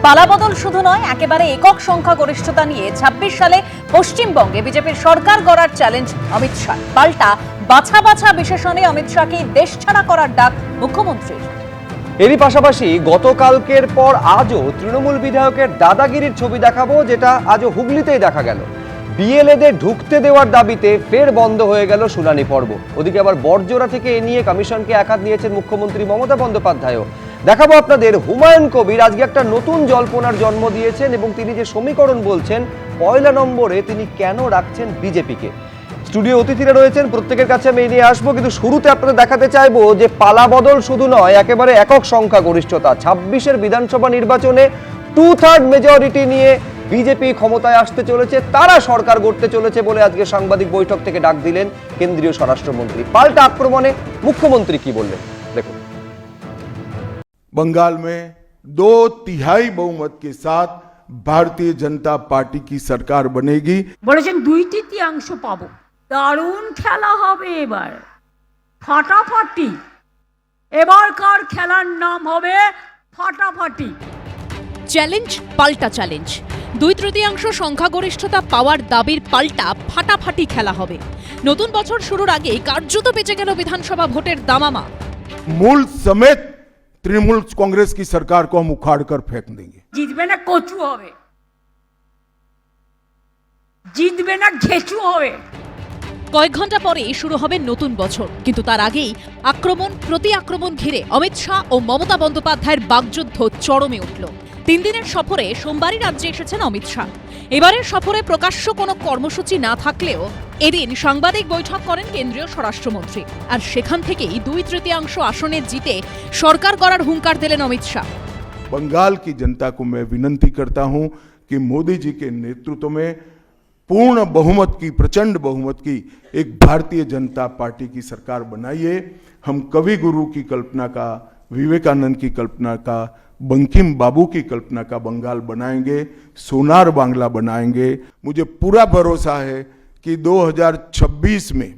পালাবদল শুধু নয়, একেবারে একক সংখ্যাগরিষ্ঠতা নিয়ে ২৬ সালে পশ্চিমবঙ্গে বিজেপির সরকার গড়ার চ্যালেঞ্জ অমিত শাহ। পাল্টা বাছা বাছা বিশেষণে অমিত শাহকে দেশ ছাড়া করার ডাক মুখ্যমন্ত্রীর। এরই পাশাপাশি গতকালকের পর আজও তৃণমূল বিধায়কের দাদাগিরির ছবি দেখাবো, যেটা আজও হুগলিতেই দেখা গেল। বিএলএদের ঢুকতে দেওয়ার দাবিতে ফের বন্ধ হয়ে গেল শুনানি পর্ব। ওদিকে আবার বড়জোড়া থেকে এ নিয়ে কমিশনকে একহাত নিয়েছেন মুখ্যমন্ত্রী মমতা বন্দ্যোপাধ্যায়ও। দেখাবো আপনাদের হুমায়ুন কবির আজকে একটা নতুন জল্পনার জন্ম দিয়েছেন এবং তিনি যে সমীকরণ বলছেন, পয়লা নম্বরে তিনি কেন রাখছেন বিজেপিকে। স্টুডিও অতিথিরা রয়েছেন, প্রত্যেকের কাছে আমি নিয়ে আসবো, কিন্তু শুরুতে আপনাদের দেখাতে চাইবো যে পালাবদল শুধু নয়, একেবারে একক সংখ্যাগরিষ্ঠতা। ২৬-এর বিধানসভা নির্বাচনে 2/3 মেজরিটি নিয়ে বিজেপি ক্ষমতায় আসতে চলেছে, তারা সরকার গড়তে চলেছে বলে আজকে সাংবাদিক বৈঠক থেকে ডাক দিলেন কেন্দ্রীয় স্বরাষ্ট্রমন্ত্রী। পাল্টা আক্রমণে মুখ্যমন্ত্রী কি বললেন দেখুন। बंगाल में 2/3 बहुमत के साथ भारतीय जनता पार्टी की सरकार बनेगी। বলেছেন 2/3 পাবো। দারুণ খেলা হবে এবার, ফাটাফাটি। এবারকার খেলার নাম হবে ফাটাফাটি। চ্যালেঞ্জ পাল্টা চ্যালেঞ্জ। 2/3 সংখ্যাগরিষ্ঠতা পাওয়ার দাবির পাল্টা ফাটাফাটি খেলা হবে। নতুন বছর শুরুর আগেই কার্যত বেঁচে গেল বিধানসভা ভোটের দামামা। मूल समेत तृणमूल कांग्रेस की सरकार को हम उखाड़ कर फेंक देंगे। জিতবে না কচু হবে, জিতবে না ঘেঁচু হবে। কয়েক ঘন্টা পরেই শুরু হবে নতুন বছর, কিন্তু তার আগেই আক্রমণ প্রতি আক্রমণ ঘিরে অমিত শাহ ও মমতা বন্দ্যোপাধ্যায়ের বাগযুদ্ধ চরমে উঠল। 3 দিনের সফরে সোমবারই রাজ্যে এসেছেন অমিত শাহ। এবারের সফরে প্রকাশ্য কোনো কর্মসূচি না থাকলেও এদিন সাংবাদিক বৈঠক করেন কেন্দ্রীয় স্বরাষ্ট্রমন্ত্রী, আর সেখান থেকেই 2/3 আসনে জিতে সরকার গড়ার হুঙ্কার দিলেন অমিত শাহ। बंगाल की जनता को मैं विनती करता हूं कि मोदी जी के नेतृत्व में पूर्ण बहुमत की, प्रचंड बहुमत की एक भारतीय जनता पार्टी की सरकार बनाइए। हम कवि गुरु की कल्पना का, विवेकानंद की कल्पना का, बंकिम बाबू की कल्पना का बंगाल बनाएंगे, सोनार बांग्ला बनाएंगे। मुझे पूरा भरोसा है कि 2026 में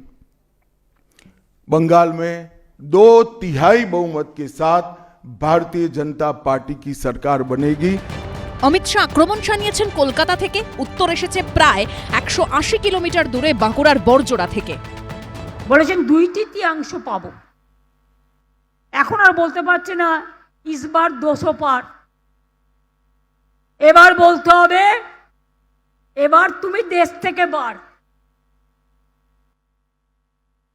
बंगाल में 2/3 बहुमत के साथ भारतीय जनता पार्टी की सरकार बनेगी। অমিত শাহ আক্রমণ শানিয়েছেন কলকাতা থেকে, উত্তর এসেছে প্রায় 180 কিলোমিটার দূরে বাঁকুড়ার বড়জোড়া থেকে। বলেছেন 2/3 পাবো। এখন আর বলতে পারছে না ইসবার 200 পার। এবার বলতে হবে এবার তুমি দেশ থেকে বার।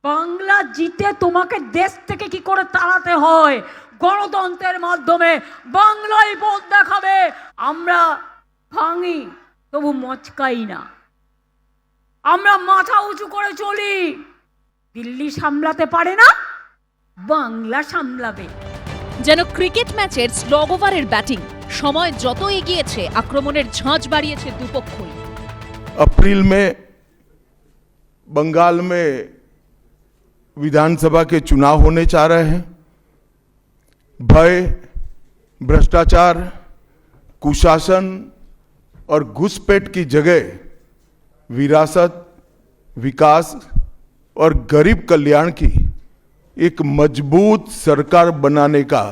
বাংলা জিতে তোমাকে দেশ থেকে কি করে তাড়াতে হয়, গণতন্ত্রের মাধ্যমে বাংলায় পথ দেখাবে। আমরা ভাঙি তবু মচকাই না, আমরা মাথা উঁচু করে চলি। দিল্লি সামলাতে পারে না, বাংলা সামলাবে। যেন ক্রিকেট ম্যাচের স্লগ ওভারের ব্যাটিং, সময় যত এগিয়েছে আক্রমণের ঝাঁজ বাড়িয়েছে দুপক্ষই। अप्रैल में बंगाल में विधानसभा के चुनाव होने जा रहे हैं। भय, भ्रष्टाचार, कुशासन और घुसपैठ की जगह विरासत, विकास और गरीब कल्याण की एक मजबूत सरकार बनाने का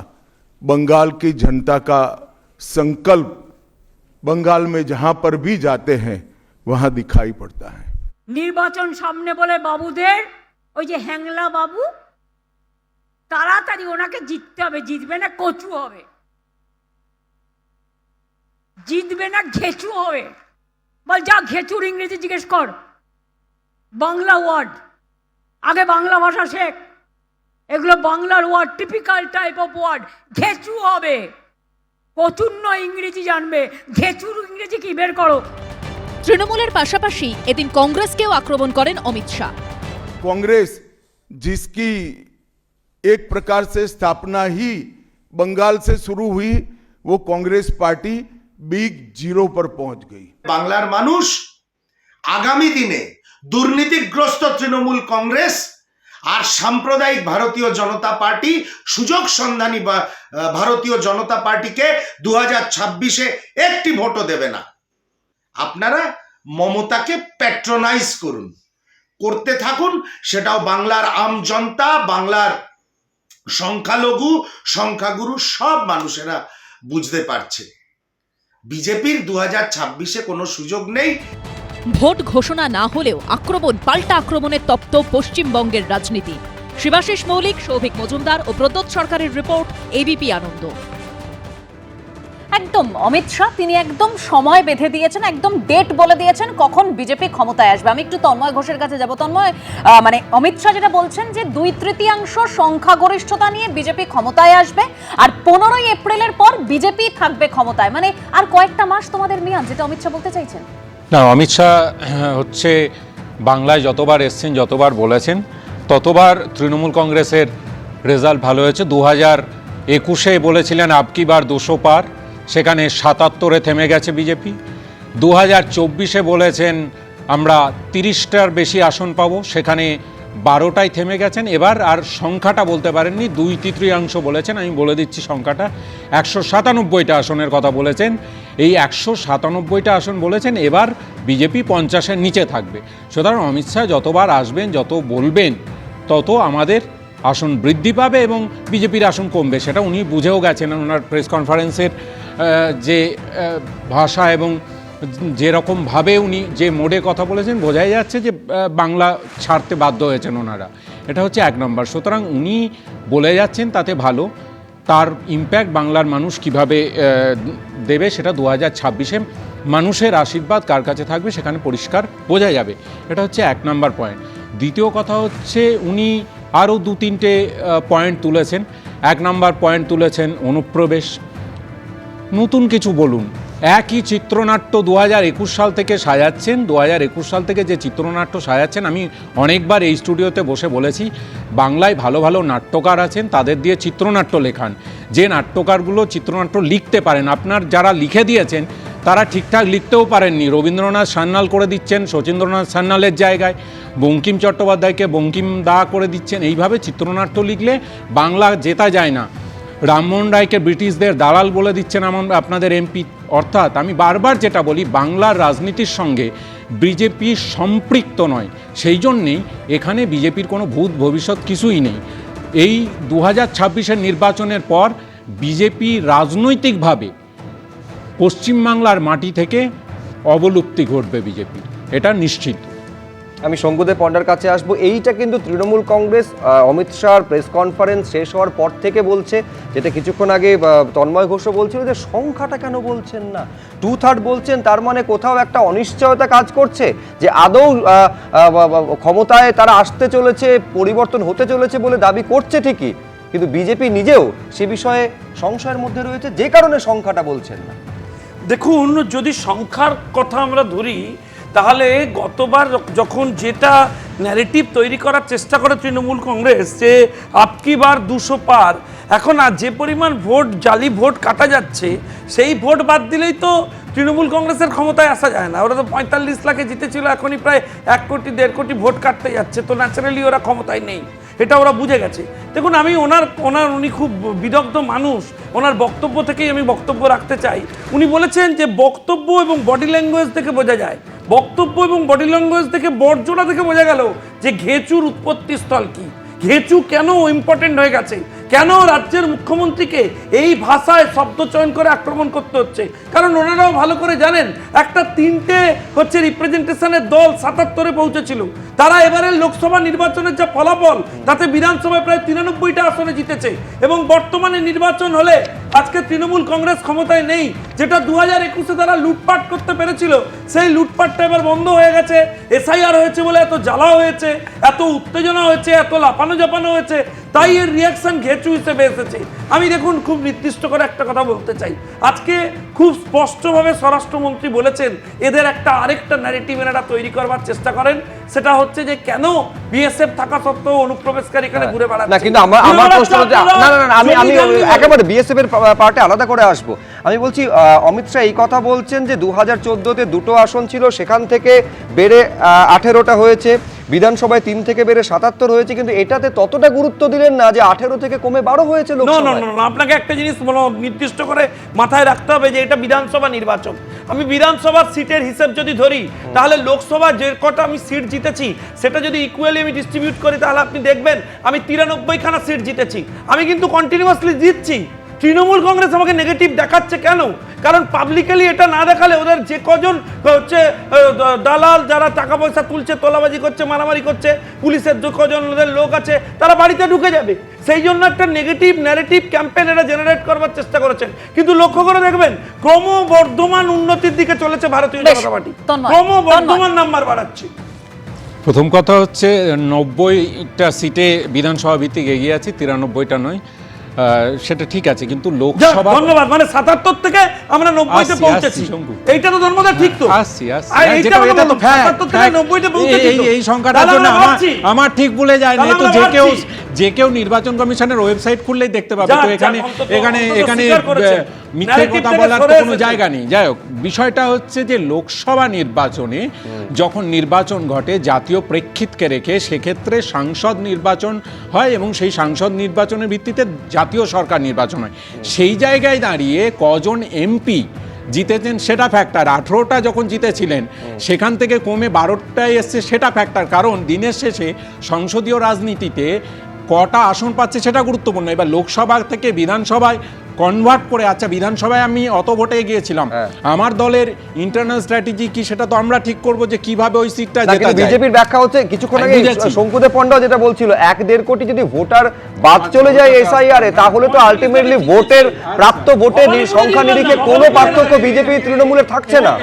बंगाल की जनता का संकल्प बंगाल में जहां पर भी जाते हैं वहां दिखाई पड़ता है। নির্বাচন সামনে বলে বাবুদের, ওই যে হ্যাংলা বাবু, তাড়াতাড়ি ওনাকে জিততে হবে। জিতবে না কচু হবে, জিতবে না ঘেঁচু হবে। বল যা ঘেঁচুর ইংরেজি জিজ্ঞেস কর, বাংলা ওয়ার্ড। আগে বাংলা ভাষা শেখ, এগুলো বাংলার word, typical type of word. ঘেঁচু হবে, কচুর নয় ইংরেজি জানবে। ঘেঁচুর ইংরেজি কি বের করো। তৃণমূলের পাশাপাশি এদিন কংগ্রেসকেও আক্রমণ করেন অমিত শাহ। कांग्रेस जिसकी एक प्रकार से स्थापना ही बंगाल से शुरू हुई, वो कांग्रेस पार्टी बिग जीरो पर पहुंच गई। বাংলার মানুষ আগামী দিনে দুর্নীতিগ্রস্ত তৃণমূল কংগ্রেস আর সাম্প্রদায়িক ভারতীয় জনতা পার্টি, সুযোগ সন্ধানী ভারতীয় জনতা পার্টিকে 2026-এ একটি ভোটও দেবে না। আপনারা মমতাকে প্যাট্রোনাইজ করুন, করতে থাকুন। সেটাও বাংলার আম জনতা, বাংলার সংখ্যালঘু, সংখ্যাগুরু সব মানুষেরা বুঝতে পারছে। বিজেপির 2026-এ কোনো সুযোগ নেই। ভোট ঘোষণা না হলেও আক্রমণ পাল্টা আক্রমণের তপ্ত পশ্চিমবঙ্গের রাজনীতি। শিবাশিস মৌলিক, সৌভিক মজুমদার ও প্রদ্যোৎ সরকারের রিপোর্ট, এবিপি আনন্দ। একদম অমিত শাহ তিনি একদম সময় বেঁধে দিয়েছেন, একদম ডেট বলে দিয়েছেন কখন বিজেপি ক্ষমতায় আসবে। আমি একটু তন্ময় ঘোষের কাছে যাব। তন্ময়, মানে অমিত শাহ যেটা বলছেন যে 2/3 সংখ্যাগরিষ্ঠতা নিয়ে বিজেপি ক্ষমতায় আসবে আর 15ই এপ্রিলের পর বিজেপি থাকবে ক্ষমতায়, মানে আর কয়েকটা মাস তোমাদের মেয়াদ, যেটা অমিত শাহ বলতে চাইছেন। না, অমিত শাহ হচ্ছে বাংলায় যতবার এসছেন, যতবার বলেছেন, ততবার তৃণমূল কংগ্রেসের রেজাল্ট ভালো হয়েছে। 2021-এ বলেছিলেন আবকি বার 200 পার, সেখানে 77-এ থেমে গেছে বিজেপি। 2024-এ বলেছেন আমরা 30টার বেশি আসন পাবো, সেখানে 12টায় থেমে গেছেন। এবার আর সংখ্যাটা বলতে পারেননি, 2/3 বলেছেন। আমি বলে দিচ্ছি সংখ্যাটা, 197টা আসনের কথা বলেছেন। এই 197টা আসন বলেছেন, এবার বিজেপি 50-এর নিচে থাকবে। সুতরাং অমিত শাহ যতবার আসবেন, যত বলবেন, তত আমাদের আসন বৃদ্ধি পাবে এবং বিজেপির আসন কমবে। সেটা উনি বুঝেও গেছেন। ওনার প্রেস কনফারেন্সের যে ভাষা এবং যেরকমভাবে উনি যে মোডে কথা বলেছেন, বোঝাই যাচ্ছে যে বাংলা ছাড়তে বাধ্য হয়েছেন ওনারা। এটা হচ্ছে 1 নম্বর। সুতরাং উনি বলে যাচ্ছেন, তাতে ভালো। তার ইম্প্যাক্ট বাংলার মানুষ কিভাবে দেবে, সেটা 2026-এ মানুষের আশীর্বাদ কার কাছে থাকবে সেখানে পরিষ্কার বোঝা যাবে। এটা হচ্ছে 1 নম্বর পয়েন্ট। দ্বিতীয় কথা হচ্ছে উনি আরও 2-3টে পয়েন্ট তুলেছেন। 1 নম্বর পয়েন্ট তুলেছেন অনুপ্রবেশ। নতুন কিছু বলুন। একই চিত্রনাট্য 2021 সাল থেকে সাজাচ্ছেন। 2021 সাল থেকে যে চিত্রনাট্য সাজাচ্ছেন, আমি অনেকবার এই স্টুডিওতে বসে বলেছি, বাংলায় ভালো ভালো নাট্যকার আছেন, তাদের দিয়ে চিত্রনাট্য লেখান। যে নাট্যকারগুলো চিত্রনাট্য লিখতে পারেন, আপনার যারা লিখে দিয়েছেন তারা ঠিকঠাক লিখতেও পারেননি। রবীন্দ্রনাথ সান্যাল করে দিচ্ছেন শচীন্দ্রনাথ সান্যালের জায়গায়, বঙ্কিম চট্টোপাধ্যায়কে বঙ্কিম দা করে দিচ্ছেন। এইভাবে চিত্রনাট্য লিখলে বাংলা জেতা যায় না। রামমোহন রায়কে ব্রিটিশদের দালাল বলে দিচ্ছেন আপনাদের এমপি। অর্থাৎ আমি বারবার যেটা বলি, বাংলার রাজনীতির সঙ্গে বিজেপি সম্পৃক্ত নয়। সেই জন্যেই এখানে বিজেপির কোনো ভূত ভবিষ্যৎ কিছুই নেই। এই 2026-এর নির্বাচনের পর বিজেপি রাজনৈতিকভাবে পশ্চিমবাংলার মাটি থেকে অবলুপ্তি ঘটবে বিজেপির, এটা নিশ্চিত। আমি শঙ্কুদেব পণ্ডার কাছে আসবো। এইটা কিন্তু তৃণমূল কংগ্রেস অমিত শাহর প্রেস কনফারেন্স শেষ হওয়ার পর থেকে বলছে, যেটা কিছুক্ষণ আগে তন্ময় ঘোষও বলছিল যে সংখ্যাটা কেন বলছেন না, 2/3 বলছেন। তার মানে কোথাও একটা অনিশ্চয়তা কাজ করছে যে আদৌ ক্ষমতায় তারা আসতে চলেছে, পরিবর্তন হতে চলেছে বলে দাবি করছে ঠিকই, কিন্তু বিজেপি নিজেও সে বিষয়ে সংশয়ের মধ্যে রয়েছে, যে কারণে সংখ্যাটা বলছেন না। দেখুন, যদি সংখ্যার কথা আমরা ধরি, তাহলে গতবার যখন যেটা ন্যারেটিভ তৈরি করার চেষ্টা করে তৃণমূল কংগ্রেস যে আপকি বার 200 পার, এখন আর যে পরিমাণ ভোট জালি ভোট কাটা যাচ্ছে, সেই ভোট বাদ দিলেই তো তৃণমূল কংগ্রেসের ক্ষমতায় আসা যায় না। ওরা তো 45 লাখে জিতেছিল, এখনই প্রায় 1 কোটি 1.5 কোটি ভোট কাটতে যাচ্ছে, তো ন্যাচারালি ওরা ক্ষমতায় নেই, এটা ওরা বুঝে গেছে। দেখুন, আমি উনি খুব বিদগ্ধ মানুষ, ওনার বক্তব্য থেকেই আমি বক্তব্য রাখতে চাই। উনি বলেছেন যে বক্তব্য এবং বডি ল্যাঙ্গুয়েজ থেকে বোঝা যায়, বক্তব্য এবং বডি ল্যাঙ্গুয়েজ থেকে বর্জনা থেকে বোঝা গেল যে ঘেঁচুর উৎপত্তি স্থল কি, ঘেঁচু কেন ইম্পর্টেন্ট হয়ে গেছে, কেন রাজ্যের মুখ্যমন্ত্রীকে এই ভাষায় শব্দ চয়ন করে আক্রমণ করতে হচ্ছে। কারণ ওনারাও ভালো করে জানেন, একটা 3টে হচ্ছে রিপ্রেজেন্টেশনের দল 77-এ পৌঁছেছিল। তারা এবারের লোকসভা নির্বাচনের যা ফলাফল, তাতে বিধানসভায় প্রায় 93টা আসনে জিতেছে। এবং বর্তমানে নির্বাচন হলে আজকে তৃণমূল কংগ্রেস ক্ষমতায় নেই। যেটা 2021-এ তারা লুটপাট করতে পেরেছিল, সেই লুটপাটটা এবার বন্ধ হয়ে গেছে। এসআইআর হয়েছে বলে এত জ্বালা হয়েছে, এত উত্তেজনা হয়েছে, এত লাফানো জাপানো হয়েছে, তাই এর রিয়াকশন ঘেঁচু হিসেবে এসেছে। আমি দেখুন, খুব নির্দিষ্ট করে একটা কথা বলতে চাই। আজকে খুব স্পষ্টভাবে স্বরাষ্ট্রমন্ত্রী বলেছেন, এদের আরেকটা ন্যারেটিভ এনারা তৈরি করবার চেষ্টা করেন, সেটা হচ্ছে যে কেন বিএসএফ থাকা সত্ত্বেও অনুপ্রবেশকারী এখানে ঘুরে বেড়াচ্ছে। না, কিন্তু আমার প্রশ্ন হচ্ছে, না আমি একেবারে বিএসএফ এর পার্টে আলাদা করে আসবো। আমি বলছি, অমিত শাহ এই কথা বলছেন যে 2014-তে 2টো আসন ছিল, সেখান থেকে বেড়ে 18টা হয়েছে, বিধানসভায় 3 থেকে বেড়ে 77 হয়েছে, কিন্তু এটাতে ততটা গুরুত্ব দিলেন না যে 18 থেকে কমে 12 হয়েছে লোকসভায়। না, আপনাকে একটা জিনিস নির্দিষ্ট করে মাথায় রাখতে হবে যে এটা বিধানসভা নির্বাচন। আমি বিধানসভার সিটের হিসেব যদি ধরি, তাহলে লোকসভা যে কটা আমি সিট জিতেছি সেটা যদি ইকুয়ালি আমি ডিস্ট্রিবিউট করি, তাহলে আপনি দেখবেন আমি 93খানা সিট জিতেছি। আমি কিন্তু কন্টিনিউয়াসলি জিতছি, তৃণমূল কংগ্রেস আমাকে নেগেটিভ দেখাচ্ছে কেন? কারণ পাবলিকলি এটা না দেখালে ওদের যে কজন হচ্ছে দালাল যারা টাকা পয়সা তুলছে, তোলাবাজি করছে, মারামারি করছে, পুলিশের যে কজন ওদের লোক আছে তারা বাড়িতে ঢুকে যাবে। সেই জন্য একটা নেগেটিভ ন্যারেটিভ ক্যাম্পেইন এটা জেনারেট করবার চেষ্টা করেছেন। কিন্তু লক্ষ্য করে দেখবেন ক্রমবর্ধমান উন্নতির দিকে চলেছে ভারতীয় বেশ, জনতা পার্টি, তন্ময়, ক্রমবর্ধমান নাম্বার বাড়াচ্ছে। প্রথম কথা হচ্ছে 90টা সিটে বিধানসভা ভিত্তিক এগিয়ে আছি, 93টা নয়, সেটা ঠিক আছে, কিন্তু লোকসভা ধন্যবাদ, মানে 77 থেকে আমরা 90তে পৌঁছেছি, এইটা তো ধন্যবাদ, ঠিক তো? এই সংখ্যাটার জন্য আমার ঠিক ভুলে যায় না, তো যে কেউ নির্বাচন কমিশনের ওয়েবসাইট খুললেই দেখতে পাবে। তো এখানে মিথ্যে কথা বলার তো কোনো জায়গা নেই। যাই হোক, বিষয়টা হচ্ছে যে লোকসভা নির্বাচনে যখন নির্বাচন ঘটে জাতীয় প্রেক্ষিতকে রেখে, সেক্ষেত্রে সাংসদ নির্বাচন হয় এবং সেই সাংসদ নির্বাচনের ভিত্তিতে জাতীয় সরকার নির্বাচন হয়। সেই জায়গায় দাঁড়িয়ে কজন এমপি জিতেছেন সেটা ফ্যাক্টর। 18টা যখন জিতেছিলেন সেখান থেকে কমে 12টায় এসছে সেটা ফ্যাক্টর। কারণ দিনের শেষে সংসদীয় রাজনীতিতে কটা আসন পাচ্ছে সেটা গুরুত্বপূর্ণ। এবার লোকসভা থেকে বিধানসভায় কনভার্ট করে, আচ্ছা বিধানসভায় আমি অত ভোটে গিয়েছিলাম, আমার দলের ইন্টারনাল স্ট্র্যাটেজি কি সেটা তো আমরা ঠিক করব যে কিভাবে ওই সিটটা জেতা যায়। বিজেপির ব্যাখ্যা হচ্ছে কিছুক্ষণ আগে শঙ্কুদেব পণ্ডা যেটা বলছিল, 1-1.5 কোটি যদি ভোটার বাদ চলে যায় এসআইআর এ, তাহলে তো আলটিমেটলি ভোটের প্রাপ্ত ভোটের সংখ্যা নিরিখে কোনো পার্থক্য বিজেপি তৃণমূলের থাকছে না।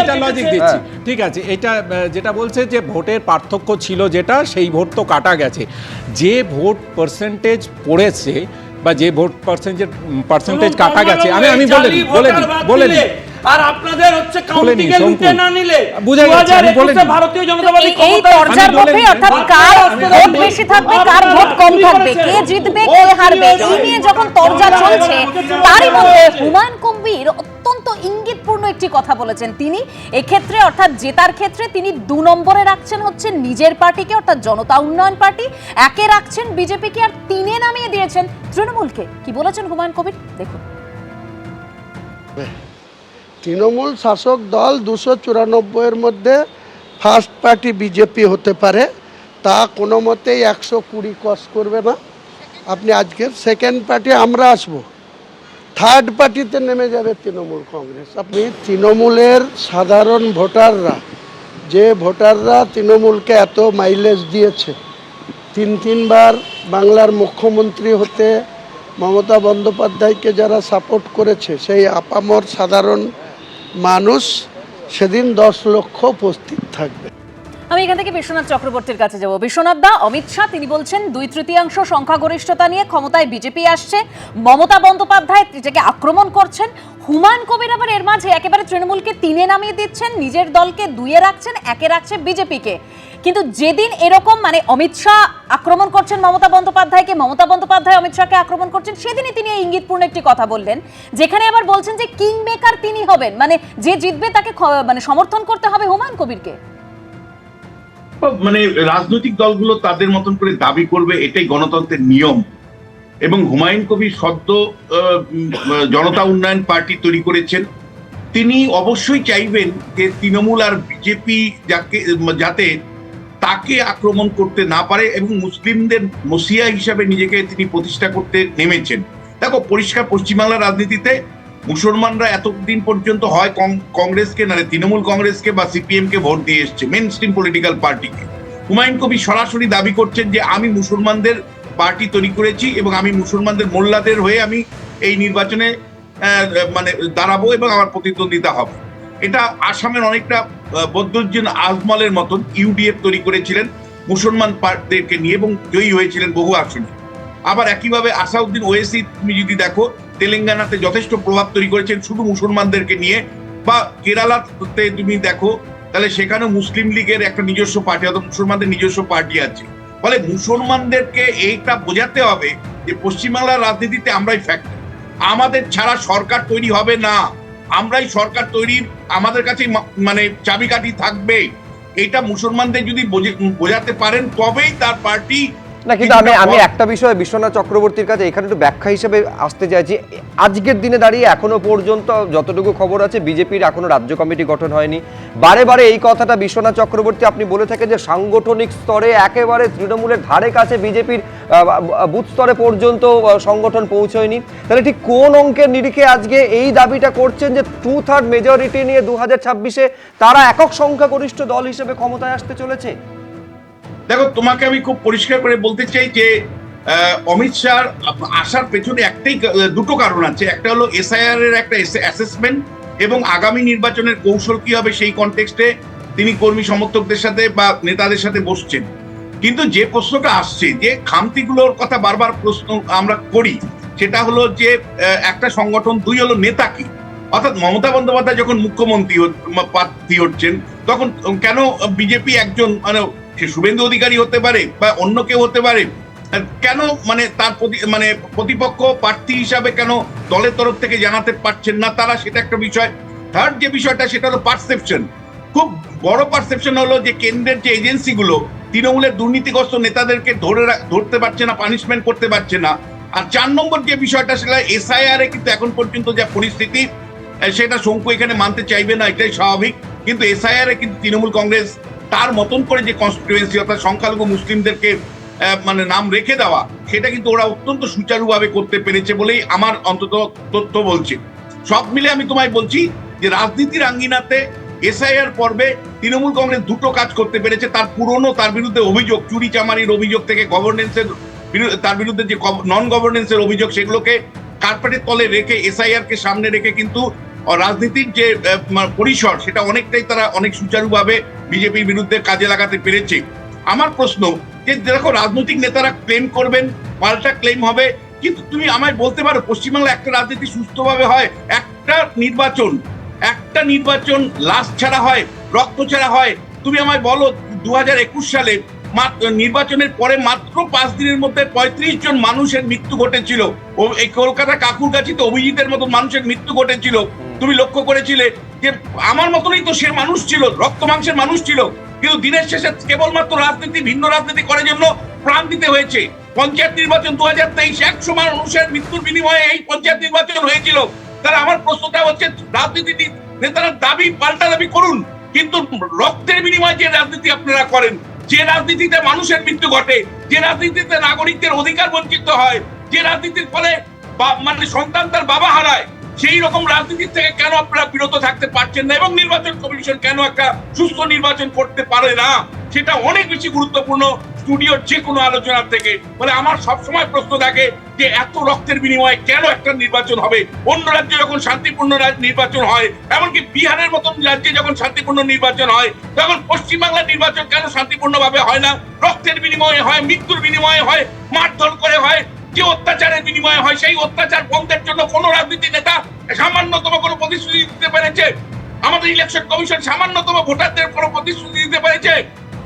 এটা লজিক দিচ্ছি, ঠিক আছে। এটা যেটা বলছে যে ভোটের পার্থক্য ছিল যেটা, সেই ভোট তো কাটা গেছে। যে ভোট পার্সেন্টেজ পড়েছে বা যে ভোট পার্সেন্টেজ কাটা গেছে, আমি বলে দিই আর আপনাদের হচ্ছে কাউন্টিং এ লুটে না নিলে ভারতীয় জনতা পার্টি এই তরজার মধ্যে, অর্থাৎ কার ভোট বেশি থাকবে, কার ভোট কম থাকবে, কে জিতবে, কে হারবে, এই নিয়ে যখন তরজা চলছে, তারই মধ্যে হুমায়ুন কবির অত্যন্ত ইঙ্গিতপূর্ণ একটি কথা বলেছেন। তিনি এক্ষেত্রে অর্থাৎ জেতার ক্ষেত্রে তিনি 2 নম্বরে রাখছেন হচ্ছে নিজের পার্টিকে, অর্থাৎ জনতা উন্নয়ন পার্টি, 1-এ রাখছেন বিজেপিকে, আর 3-এ নামিয়ে দিয়েছেন তৃণমূলকে। কি বলেছেন হুমায়ুন কবির দেখুন। তৃণমূল শাসক দল 294-এর মধ্যে ফার্স্ট পার্টি বিজেপি হতে পারে, তা কোনো মতেই 120 ক্রস করবে না। আপনি আজকের সেকেন্ড পার্টি আমরা আসব, থার্ড পার্টিতে নেমে যাবে তৃণমূল কংগ্রেস। আপনি তৃণমূলের সাধারণ ভোটাররা, যে ভোটাররা তৃণমূলকে এত মাইলেজ দিয়েছে, 3-3বার বাংলার মুখ্যমন্ত্রী হতে মমতা বন্দ্যোপাধ্যায়কে যারা সাপোর্ট করেছে, সেই আপামর সাধারণ মানুষ সেদিন 10 লক্ষ উপস্থিত থাকবে। আমি এখান থেকে বিশ্বনাথ চক্রবর্তীর কাছে যাব। বিশ্বনাথ দা, অমিত শাহ তিনি বলছেন 2/3 সংখ্যাগরিষ্ঠতা নিয়ে ক্ষমতায় বিজেপি আসছে, মমতা বন্দ্যোপাধ্যায় এটাকে আক্রমণ করছেন। হুমায়ুন কবির আবার এর মাঝে একেবারে তৃণমূলকে 3-এ নামিয়ে দিচ্ছেন, নিজের দলকে 2-এ রাখছেন, 1-এ রাখছে বিজেপিকে। কিন্তু যেদিন এরকম মানে অমিত শাহ আক্রমণ করছেন মমতা বন্দ্যোপাধ্যায়কে, মমতা বন্দ্যোপাধ্যায় অমিত শাহকে আক্রমণ করছেন, সেদিনই তিনি এই ইঙ্গিতপূর্ণ একটি কথা বললেন, যেখানে আবার বলছেন যে কিং মেকার তিনি হবেন, মানে যে জিতবে তাকে মানে সমর্থন করতে হবে হুমায়ুন কবিরকে। মানে রাজনৈতিক দলগুলো তাদের মতন করে দাবি করবে, এটাই গণতন্ত্রের নিয়ম। এবং হুমায়ুন কবির সদ্য জনতা উন্নয়ন পার্টি তৈরি করেছেন, তিনি অবশ্যই চাইবেন যে তৃণমূল আর বিজেপি যাতে তাকে আক্রমণ করতে না পারে, এবং মুসলিমদের মসিয়া হিসাবে নিজেকে তিনি প্রতিষ্ঠা করতে নেমেছেন। দেখো, পরিষ্কার পশ্চিমবাংলার রাজনীতিতে মুসলমানরা এতদিন পর্যন্ত হয় কংগ্রেসকে, না তৃণমূল কংগ্রেসকে বা সিপিএম কে ভোট দিয়ে এসছে, মেন স্ট্রিম পলিটিক্যাল পার্টিকে। হুমায়ুন কবির সরাসরি দাবি করছেন যে আমি মুসলমানদের পার্টি তৈরি করেছি এবং আমি মুসলমানদের মোল্লাদের হয়ে আমি এই নির্বাচনে মানে দাঁড়াবো এবং আমার প্রতিদ্বন্দ্বিতা হবে। এটা আসামের অনেকটা বদরুদ্দিন আজমলের মতন ইউডিএফ তৈরি করেছিলেন মুসলমান পার্টিদেরকে নিয়ে এবং জয়ী হয়েছিলেন বহু আসনে। আবার একইভাবে আসাউদ্দিন ওয়েসি তুমি যদি দেখো, তেলেঙ্গানাতে যথেষ্ট প্রভাব তৈরি করেছেন শুধু মুসলমানদেরকে নিয়ে। বা কেরালাতে তুমি দেখো, তাহলে সেখানেও মুসলিম লীগের একটা নিজস্ব পার্টি, অর্থাৎ মুসলমানদের নিজস্ব পার্টি আছে। ফলে মুসলমানদেরকে এইটা বোঝাতে হবে যে পশ্চিমবাংলার রাজনীতিতে আমরাই ফ্যাক্টর, আমাদের ছাড়া সরকার তৈরি হবে না, আমরাই সরকার তৈরির আমাদের কাছে মানে চাবিকাঠি থাকবে। এটা মুসলমানদের যদি বোঝাতে পারেন তবেই তার পার্টি না, কিন্তু আমি একটা বিষয় বিশ্বনাথ চক্রবর্তীর কাছে এখানে একটু ব্যাখ্যা হিসেবে আসতে চাইছি। আজকের দিনে দাঁড়িয়ে এখনো পর্যন্ত যতটুকু খবর আছে বিজেপির এখনো রাজ্য কমিটি গঠন হয়নি। বারে বারে এই কথাটা বিশ্বনাথ চক্রবর্তী আপনি বলে থাকেন যে সাংগঠনিক স্তরে একেবারে তৃণমূলের ধারে কাছে বিজেপির বুথ স্তরে পর্যন্ত সংগঠন পৌঁছয়নি। তাহলে ঠিক কোন অঙ্কের নিরিখে আজকে এই দাবিটা করছেন যে 2/3 মেজরিটি নিয়ে 2026-এ তারা একক সংখ্যাগরিষ্ঠ দল হিসেবে ক্ষমতায় আসতে চলেছে? দেখো, তোমাকে আমি খুব পরিষ্কার করে বলতে চাই যে অমিত শাহ আসার পেছনে দুটো কারণ আছে। একটা হলো এসআইআর এর একটা অ্যাসেসমেন্ট এবং আগামী নির্বাচনের কৌশল কি হবে সেই কনটেক্সটে তিনি কর্মী সমর্থকদের সাথে বা নেতাদের সাথে বসছেন। কিন্তু যে প্রশ্নটা আসছে, যে খামতিগুলোর কথা বারবার প্রশ্ন আমরা করি, সেটা হলো যে একটা সংগঠন, দুই হলো নেতা কি। অর্থাৎ মমতা বন্দ্যোপাধ্যায় যখন মুখ্যমন্ত্রী প্রার্থী হচ্ছেন তখন কেন বিজেপি একজন মানে সে শুভেন্দু অধিকারী হতে পারে বা অন্য কেউ হতে পারে, কেন মানে তার প্রতিপক্ষ প্রার্থী হিসাবে কেন দলের তরফ থেকে জানাতে পারছেন না তারা, সেটা একটা বিষয়। থার্ড যে বিষয়টা সেটা হলো পারসেপশন। খুব বড় পারসেপশন হলো যে কেন্দ্রের যে এজেন্সিগুলো তৃণমূলের দুর্নীতিগ্রস্ত নেতাদেরকে ধরতে পারছে না, পানিশমেন্ট করতে পারছে না। আর 4 নম্বর যে বিষয়টা সেটা এসআইআর এ কিন্তু এখন পর্যন্ত যা পরিস্থিতি, সেটা শঙ্কু এখানে মানতে চাইবে না, এটাই স্বাভাবিক। কিন্তু এসআইআর এ কিন্তু তৃণমূল কংগ্রেস তার মতন করে যে কনস্টিটিউয়েন্সি অর্থাৎ সংখ্যালঘু মুসলিমদেরকে মানে নাম রেখে দেওয়া, সেটা কিন্তু ওরা অত্যন্ত সুচারুভাবে করতে পেরেছে বলেই আমার অন্তত তথ্য বলছে। সব মিলে আমি তোমায় বলছি যে রাজনীতির আঙ্গিনাতে এসআইআর পর্বে তৃণমূল কংগ্রেস দুটো কাজ করতে পেরেছে। তার বিরুদ্ধে অভিযোগ, চুরি চামারির অভিযোগ থেকে গভর্নেন্সের তার বিরুদ্ধে যে নন গভর্নেন্সের অভিযোগ, সেগুলোকে কার্পেটের তলে রেখে এসআইআর কে সামনে রেখে কিন্তু রাজনীতির যে পরিসর সেটা অনেকটাই তারা অনেক সুচারুভাবে বিজেপির বিরুদ্ধে কাজে লাগাতে পেরেছে। আমার প্রশ্ন যে দেখো, রাজনৈতিক নেতারা ক্লেম করবেন, পাল্টা ক্লেম হবে, কিন্তু তুমি আমায় বলতে পারো পশ্চিমবাংলা একটা রাজনীতি সুস্থভাবে হয়? একটা নির্বাচন লাশ ছাড়া হয়, রক্ত ছাড়া হয়? তুমি আমায় বলো 2021 সালে নির্বাচনের পরে মাত্র 5 দিনের মধ্যে 35 জন মানুষের মৃত্যু ঘটেছিল। এই কলকাতা কাকুরগাছিতে অভিজিতের মতো মানুষের মৃত্যু ঘটেছিল। তুমি লক্ষ্য করেছিলে যে আমার মতনই তো সে মানুষ ছিল, রক্ত মাংসের মানুষ ছিল, কিন্তু দিনের শেষে কেবলমাত্র ভিন্ন রাজনীতি করার জন্য প্রাণ দিতে হয়েছে। পঞ্চায়েত নির্বাচন 2023 100 মানুষের মৃত্যুর বিনিময়ে এই পঞ্চায়েত নির্বাচন হয়েছিল। তাহলে আমার প্রশ্নটা হচ্ছে, রাজনীতি নেতারা পাল্টা দাবি করুন, কিন্তু রক্তের বিনিময়ে যে রাজনীতি আপনারা করেন, যে রাজনীতিতে মানুষের মৃত্যু ঘটে, যে রাজনীতিতে নাগরিকদের অধিকার বঞ্চিত হয়, যে রাজনীতির ফলে মানে সন্তান তার বাবা হারায়, সেই রকম রাজনীতি থেকে কেন আপনারা বিরত থাকতে পারছেন না এবং নির্বাচন কমিশন কেন একটা সুস্থ নির্বাচন করতে পারে না, সেটা অনেক বেশি গুরুত্বপূর্ণ স্টুডিওর যে কোনো আলোচনার থেকে। বলে আমার সবসময় প্রশ্ন থাকে যে এত রক্তের বিনিময়ে কেন একটা নির্বাচন হবে? অন্য রাজ্যে যখন শান্তিপূর্ণ নির্বাচন হয়, এমনকি বিহারের মতন রাজ্যে যখন শান্তিপূর্ণ নির্বাচন হয়, তখন পশ্চিমবাংলার নির্বাচন কেন শান্তিপূর্ণভাবে হয় না? রক্তের বিনিময়ে হয়, মৃত্যুর বিনিময়ে হয়, মারধর করে হয়, যে অত্যাচারের বিনিময়ে হয়। সেই অত্যাচার বন্ধের জন্য কোন রাজনীতি নেতা সামান্যতম কোনো প্রতিশ্রুতি দিতে পেরেছে? আমাদের ইলেকশন কমিশন সামান্যতম ভোটারদের কোনো প্রতিশ্রুতি দিতে পেরেছে?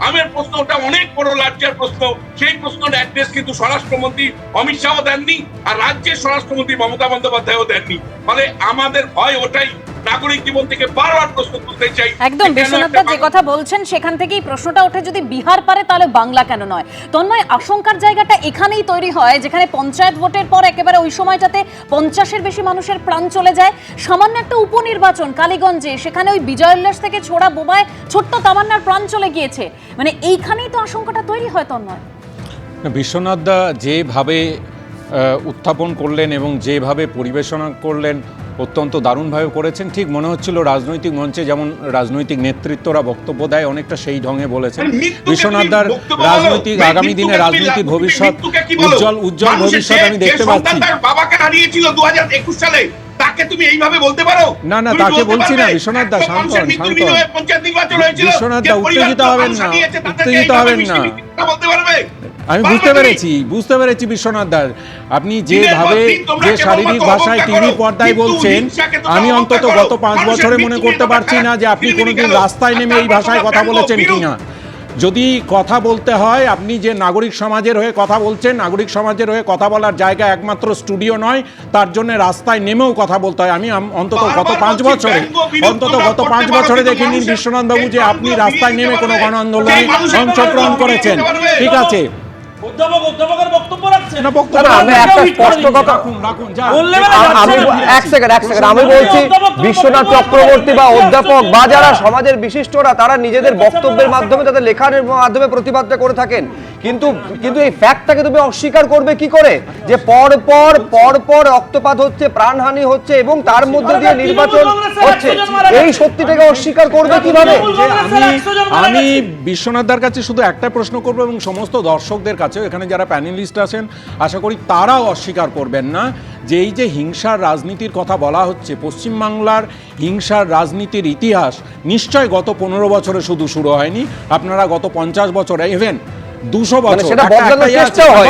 আমার প্রশ্নটা অনেক বড় রাজ্যের প্রশ্ন। সেই প্রশ্নের অ্যাড্রেস কিন্তু স্বরাষ্ট্রমন্ত্রী অমিত শাহ দেননি, আর রাজ্যের স্বরাষ্ট্রমন্ত্রী মমতা বন্দ্যোপাধ্যায়ও দেননি। ফলে আমাদের ভয় ওটাই, নাগরিক জীবন থেকে বারবার প্রশ্ন তুলতে চাই। একদম বিশ্বনাথ দা যে কথা বলছেন সেখান থেকেই প্রশ্নটা ওঠে, যদি বিহার পারে তাহলে বাংলা কেন নয়? তন্ময়, আশঙ্কার জায়গাটা এখানেই তৈরি হয় যেখানে পঞ্চায়েত ভোটের পর একেবারে ওই সময়টাতে 50-এর বেশি মানুষের প্রাণ চলে যায়। সামান্য একটা উপনির্বাচন কালীগঞ্জে, সেখানে ওই বিজয় উল্লাস থেকে ছোড়া বোমায় ছোট্ট তামান্নার প্রাণ চলে গিয়েছে। মানে এইখানেই তো আশঙ্কাটা তৈরি হয়। তন্ময়, বিশ্বনাথ দা যেভাবে উত্থাপন করলেন এবং যেভাবে পরিবেশনা করলেন অত্যন্ত দারুণভাবে করেছেন। ঠিক মনে হচ্ছিল রাজনৈতিক মঞ্চে যেমন রাজনৈতিক নেতৃত্বরা বক্তব্য দেয় অনেকটা সেই ঢঙে বলেছেন। বিশ্বনাথ দার রাজনৈতিক আগামী দিনে রাজনৈতিক ভবিষ্যৎ উজ্জ্বল ভবিষ্যৎ আমি দেখতে পাচ্ছি। বাবাকে হারিয়েছিল 2021 সালে, তাকে তুমি এইভাবে বলতে পারো? না না, তাকে বলছি না বিশ্বনাথ দা, শান্ত বিশ্বনাথ দা, উত্তেজিত হবেন না, উত্তেজিত হবেন না। আমি বুঝতে পেরেছি বিশ্বনাথ দা, আপনি যেভাবে যে শারীরিক ভাষায় টিভি পর্দায় বলছেন, আমি অন্তত গত 5 বছরে মনে করতে পারছি না যে আপনি কোনোদিন রাস্তায় নেমে এই ভাষায় কথা বলেছেন কিনা। যদি কথা বলতে হয়, আপনি যে নাগরিক সমাজের হয়ে কথা বলছেন, নাগরিক সমাজের হয়ে কথা বলার জায়গা একমাত্র স্টুডিও নয়, তার জন্য রাস্তায় নেমেও কথা বলতে হয়। আমি অন্তত গত 5 বছরে দেখিনি বিশ্বনাথ বাবু যে আপনি রাস্তায় নেমে কোনো গণ আন্দোলনে অংশগ্রহণ করেছেন। ঠিক আছে, অধ্যাপকের বক্তব্য রাখছেন না, বক্তব্য না, আমি একটা স্পষ্ট কথা আমি এক সেকেন্ড আমি বলছি, বিশ্বনাথ চক্রবর্তী বা অধ্যাপক বা যারা সমাজের বিশিষ্টরা তারা নিজেদের বক্তব্যের মাধ্যমে তাদের লেখার মাধ্যমে প্রতিবাদটা করে থাকেন, কিন্তু এই ফ্যাক্টটাকে তুমি অস্বীকার করবে কি করে যে পর রক্তপাত হচ্ছে, প্রাণহানি হচ্ছে এবং তার মধ্যে দিয়ে নির্বাচন হচ্ছে, এই সত্যিটাকে অস্বীকার করবে কিভাবে? আমি বিশ্বনাথদার কাছে শুধু একটা প্রশ্ন করব এবং সমস্ত দর্শকদের কাছে, এখানে যারা প্যানেলিস্ট আছেন আশা করি তারাও অস্বীকার করবেন না যে এই যে হিংসার রাজনীতির কথা বলা হচ্ছে, পশ্চিমবাংলার হিংসার রাজনীতির ইতিহাস নিশ্চয় গত 15 বছরে শুধু শুরু হয়নি, আপনারা গত 50 বছরে ইভেন 200 বছর সেটা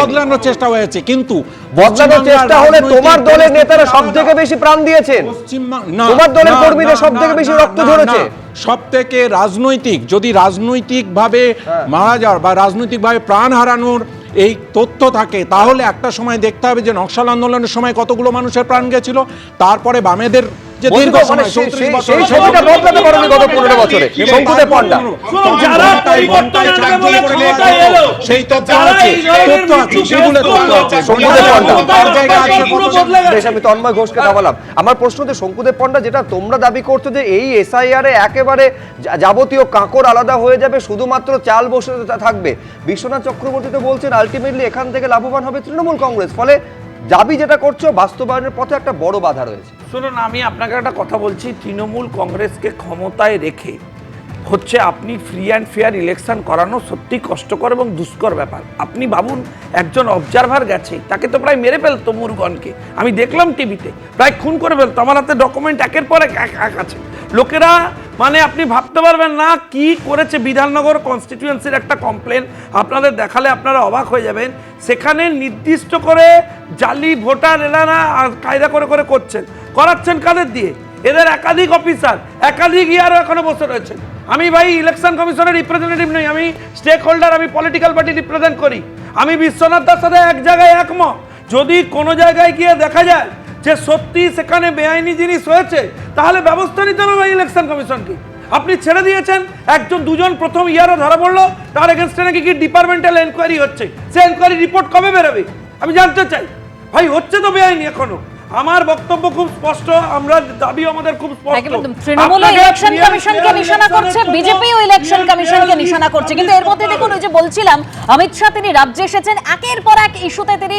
বদলানোর চেষ্টা হয়েছে, কিন্তু বদলানোর চেষ্টা হলে তোমার দলের নেতারা সবথেকে বেশি প্রাণ দিয়েছেন, তোমার দলের কর্মীরা সবথেকে বেশি রক্ত ঝরেছে। সব থেকে যদি রাজনৈতিকভাবে মারা যাওয়ার বা রাজনৈতিকভাবে প্রাণ হারানোর এই তথ্য থাকে তাহলে একটা সময় দেখতে হবে যে নকশাল আন্দোলনের সময় কতগুলো মানুষের প্রাণ গেছিল, তারপরে বামেদের যে দীর্ঘ সময় 34 বছর সেই ছবিটা বদলাতে পারেনি গত 15 বছরে শঙ্কুদেব পণ্ডা, যারা পরিবর্তন আনবে বলে ক্ষমতায় এলো, সেই তথ্য আছে সেগুলো তথ্য আছে শঙ্কুদেব পণ্ডা। পুরো বদলে গেছে। বেশ, আমি তন্ময় ঘোষকে থামালাম। আমার প্রশ্ন হচ্ছে শঙ্কুদেব পণ্ডা, যেটা তোমরা দাবি করছো যে এই এসআইআর এ একেবারে যাবতীয় কাঁকড় আলাদা হয়ে যাবে, শুধুমাত্র চাল বসে থাকবে, বিশ্বনাথ চক্রবর্তী তো বলছেন আলটিমেটলি এখান থেকে লাভবান হবে তৃণমূল কংগ্রেস, ফলে দাবি যেটা করছো বাস্তবায়নের পথে একটা বড় বাধা রয়েছে। শুনুন, আমি আপনাকে একটা কথা বলছি, তৃণমূল কংগ্রেসকে ক্ষমতায় রেখে হচ্ছে আপনি ফ্রি অ্যান্ড ফেয়ার ইলেকশন করানো সত্যি কষ্টকর এবং দুষ্কর ব্যাপার। আপনি ভাবুন, একজন অবজারভার গেছে, তাকে তো প্রায় মেরে ফেলতো মুরগনকে, আমি দেখলাম টিভিতে, প্রায় খুন করে ফেলতো, আমার হাতে ডকুমেন্ট একের পর এক আছে। লোকেরা মানে আপনি ভাবতে পারবেন না কি করেছে। বিধাননগর কনস্টিটিউয়েন্সির একটা কমপ্লেন আপনাদের দেখালে আপনারা অবাক হয়ে যাবেন, সেখানে নির্দিষ্ট করে জালি ভোটার এলানা কায়দা করে করাচ্ছেন কাদের দিয়ে? এদের একাধিক অফিসার, একাধিক ইয়ারও এখনো বসে রয়েছেন। আমি ভাই ইলেকশন কমিশনের রিপ্রেজেন্টেটিভ নই, আমি স্টেক হোল্ডার, আমি পলিটিক্যাল পার্টি রিপ্রেজেন্ট করি। আমি বিশ্বনাথ দার সাথে এক জায়গায় একমত, যদি কোনো জায়গায় গিয়ে দেখা যায় যে সত্যি সেখানে বেআইনি জিনিস হয়েছে তাহলে ব্যবস্থা নিতে হবে ইলেকশন কমিশনকে। আপনি ছেড়ে দিয়েছেন, একজন দুজন প্রথম ইয়ারও ধরা পড়লো, তার এগেনস্টে নাকি কি ডিপার্টমেন্টাল এনকোয়ারি হচ্ছে, সে এনকোয়ারি রিপোর্ট কবে বেরোবে আমি জানতে চাই। ভাই হচ্ছে তো বেআইনি এখনো। আমার বক্তব্য খুব স্পষ্ট, আমরা দাবি আমাদের খুব স্পষ্ট। তৃণমূল ইলেকশন কমিশনকে নিশানা করছে, বিজেপিও ইলেকশন কমিশনকে নিশানা করছে, কিন্তু এর মধ্যে দেখুন ওই যে বলছিলাম অমিত শাহ তিনি রাজ্যে এসেছেন, একের পর এক ইস্যুতে তিনি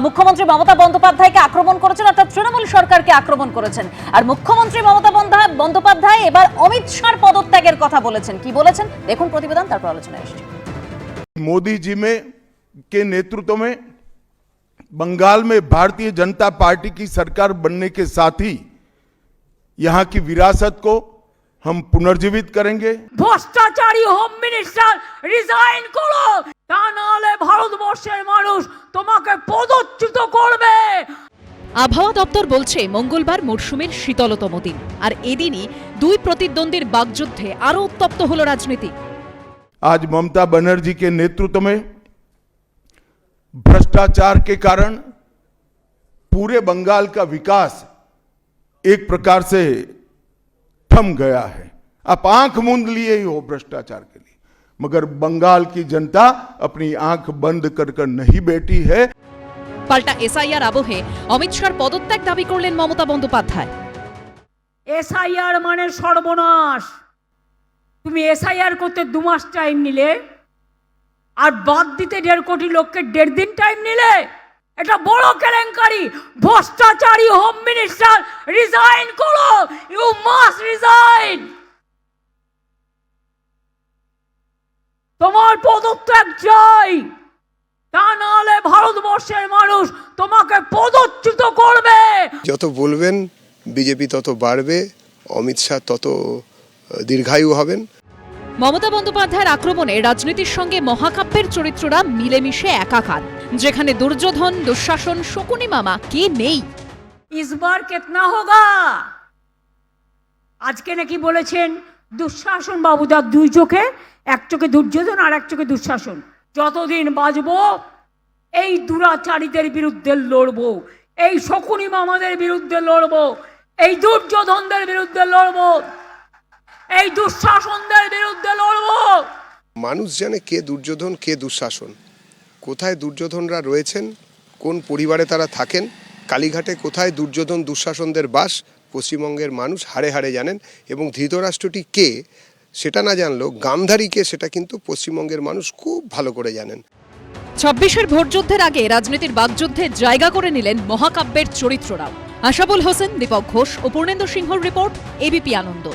মুখ্যমন্ত্রী মমতা বন্দ্যোপাধ্যায়কে আক্রমণ করেছেন, অর্থাৎ তৃণমূল সরকারকে আক্রমণ করেছেন। আর মুখ্যমন্ত্রী মমতা বন্দ্যোপাধ্যায় এবার অমিত শাহর পদত্যাগের কথা বলেছেন। কি বলেছেন দেখুন প্রতিবেদন, তারপর আলোচনায় আসছি। मोदी जी के नेतृत्व में बंगाल में भारतीय जनता पार्टी की सरकार बनने के साथ ही यहां की विरासत को हम पुनर्जीवित करेंगे। ভ্রষ্টাচারী হোম মিনিস্টার রিজাইন করো, তা নাহলে ভারতবর্ষের মানুষ তোমাকে পদচ্যুত করবে। আবহাওয়া দপ্তর বলছে মঙ্গলবার মরশুমের শীতলতম দিন, আর এদিনই দুই প্রতিদ্বন্দ্বীর বাগযুদ্ধে আরো উত্তপ্ত হলো রাজনীতি। आज ममता बनर्जी के नेतृत्व में भ्रष्टाचार के कारण पूरे बंगाल का विकास एक प्रकार से थम गया है। आप आंख मूंद लिए ही हो भ्रष्टाचार के लिए, मगर बंगाल की जनता अपनी आंख बंद कर नहीं बैठी है। পাল্টা এসআইআর আবহে অমিত শাহর পদত্যাগ দাবি করলেন মমতা বন্দ্যোপাধ্যায়। এসআইআর মানে সর্বনাশ। তুমি এসআইআর করতে 2 মাস টাইম নিলে আর বাদ দিতে 1.5 কোটি লোককে 1.5 দিন টাইম নিলে, এটা বড় কেলেঙ্কারি। ভ্রষ্টাচারী হোম মিনিস্টার রিজাইন করো, ইউ মাস্ট রিজাইন। তোমার পদত্যাগ চাই, তা নাহলে ভারতবর্ষের মানুষ তোমাকে পদচ্যুত করবে। যত বলবেন বিজেপি তত বাড়বে, অমিত শাহ তত দীর্ঘায়ু হবেন। মমতা বন্দ্যোপাধ্যায়ের আক্রমণে রাজনীতির সঙ্গে মহাকাব্যের চরিত্ররা মিলেমিশে একাকার, যেখানে দুর্যোধন, দুঃশাসন, শকুনি মামা কে নেই। ইসবার কেতনা হোগা? আজকে নাকি বলেছেন দুঃশাসন বাবুদার 2 চোখে, এক চোখে দুর্যোধন আর এক চোখে দুঃশাসন। যতদিন বাঁচবো এই দুরাচারীদের বিরুদ্ধে লড়বো, এই শকুনি মামাদের বিরুদ্ধে লড়বো, এই দুর্যোধনদের বিরুদ্ধে লড়বো, এই দুঃশাসনদের বিরুদ্ধে লড়বো। মানুষ জানে কে দুর্যোধন কে দুঃশাসন, কোথায় দুর্যোধনরা রয়েছেন, কোন পরিবারে তারা থাকেন, কালীঘাটে কোথায় দুর্যোধন দুঃশাসনদের বাস, পশ্চিমবঙ্গের মানুষ হাড়ে হাড়ে জানেন। এবং ধৃতরাষ্ট্রটি কে সেটা না জানলেও গান্ধারী কে সেটা কিন্তু পশ্চিমবঙ্গের মানুষ খুব ভালো করে জানেন। 26-এর ভোটযুদ্ধের আগে রাজনীতির বাকযুদ্ধে জায়গা করে নিলেন মহাকাব্যের চরিত্ররাও। আশাবুল হোসেন, দীপক ঘোষ ও পূর্ণেন্দু সিংহর রিপোর্ট, এবিপি আনন্দ।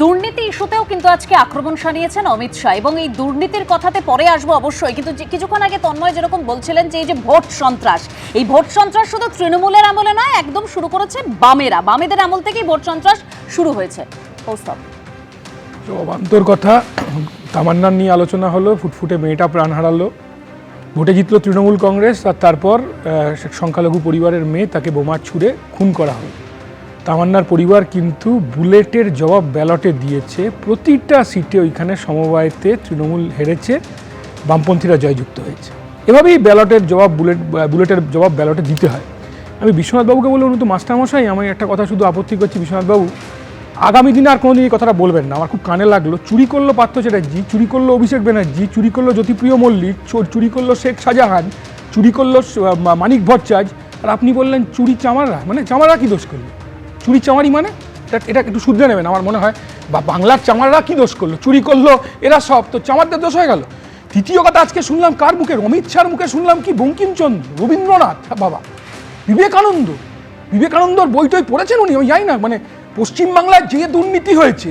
দুর্নীতি ইস্যুতেও কিন্তু আজকে আক্রমণ শানিয়েছেন অমিত শাহ, এবং এই দুর্নীতির কথাতে পরে আসবো অবশ্যই, কিন্তু কিছুক্ষণ আগে তন্ময় যেরকম বলছিলেন যে এই যে ভোট সন্ত্রাস, এই ভোট সন্ত্রাস শুধু তৃণমূলের আমলে নয়, একদম শুরু করেছে বামেদের আমল থেকেই ভোট সন্ত্রাস শুরু হয়েছে। অবান্তর কথা, তামান্নার নিয়ে আলোচনা হলো, ফুটফুটে মেয়েটা প্রাণ হারালো, ভোটে জিতলো তৃণমূল কংগ্রেস, আর তারপর সংখ্যালঘু পরিবারের মেয়ে তাকে বোমা ছুড়ে খুন করা হলো। তামান্নার পরিবার কিন্তু বুলেটের জবাব ব্যালটে দিয়েছে, প্রতিটা সিটে ওইখানে সমবায়তে তৃণমূল হেরেছে, বামপন্থীরা জয়যুক্ত হয়েছে। এভাবেই ব্যালটের জবাব বুলেটের জবাব ব্যালটে দিতে হয়। আমি বিশ্বনাথবাবুকে বললাম, উনি তো মাস্টারমশাই, আমি একটা কথা শুধু আপত্তি করছি, বিশ্বনাথবাবু আগামী দিনে আর কোনোদিন এই কথাটা বলবেন না, আমার খুব কানে লাগলো। চুরি করলো পার্থ চ্যাটার্জি, চুরি করলো অভিষেক ব্যানার্জি, চুরি করলো জ্যোতিপ্রিয় মল্লিক, চুরি করলো শেখ শাহজাহান, চুরি করলো মানিক ভট্টাচার্য, আর আপনি বললেন চুরি চামাররা। মানে চামাররা কি দোষ করলো? চুরি চামারি মানে এটা একটু শুধরে নেবেন আমার মনে হয়, বা বাংলার চামাররা কি দোষ করলো? চুরি করলো এরা সব, তো চামারদের দোষ হয়ে গেল। তৃতীয় কথা আজকে শুনলাম কার মুখে, অমিত শাহর মুখে শুনলাম কি বঙ্কিমচন্দ্র, রবীন্দ্রনাথ, বাবা বিবেকানন্দর বই টই পড়েছেন উনি? আমি জানি না, মানে পশ্চিমবাংলায় যে দুর্নীতি হয়েছে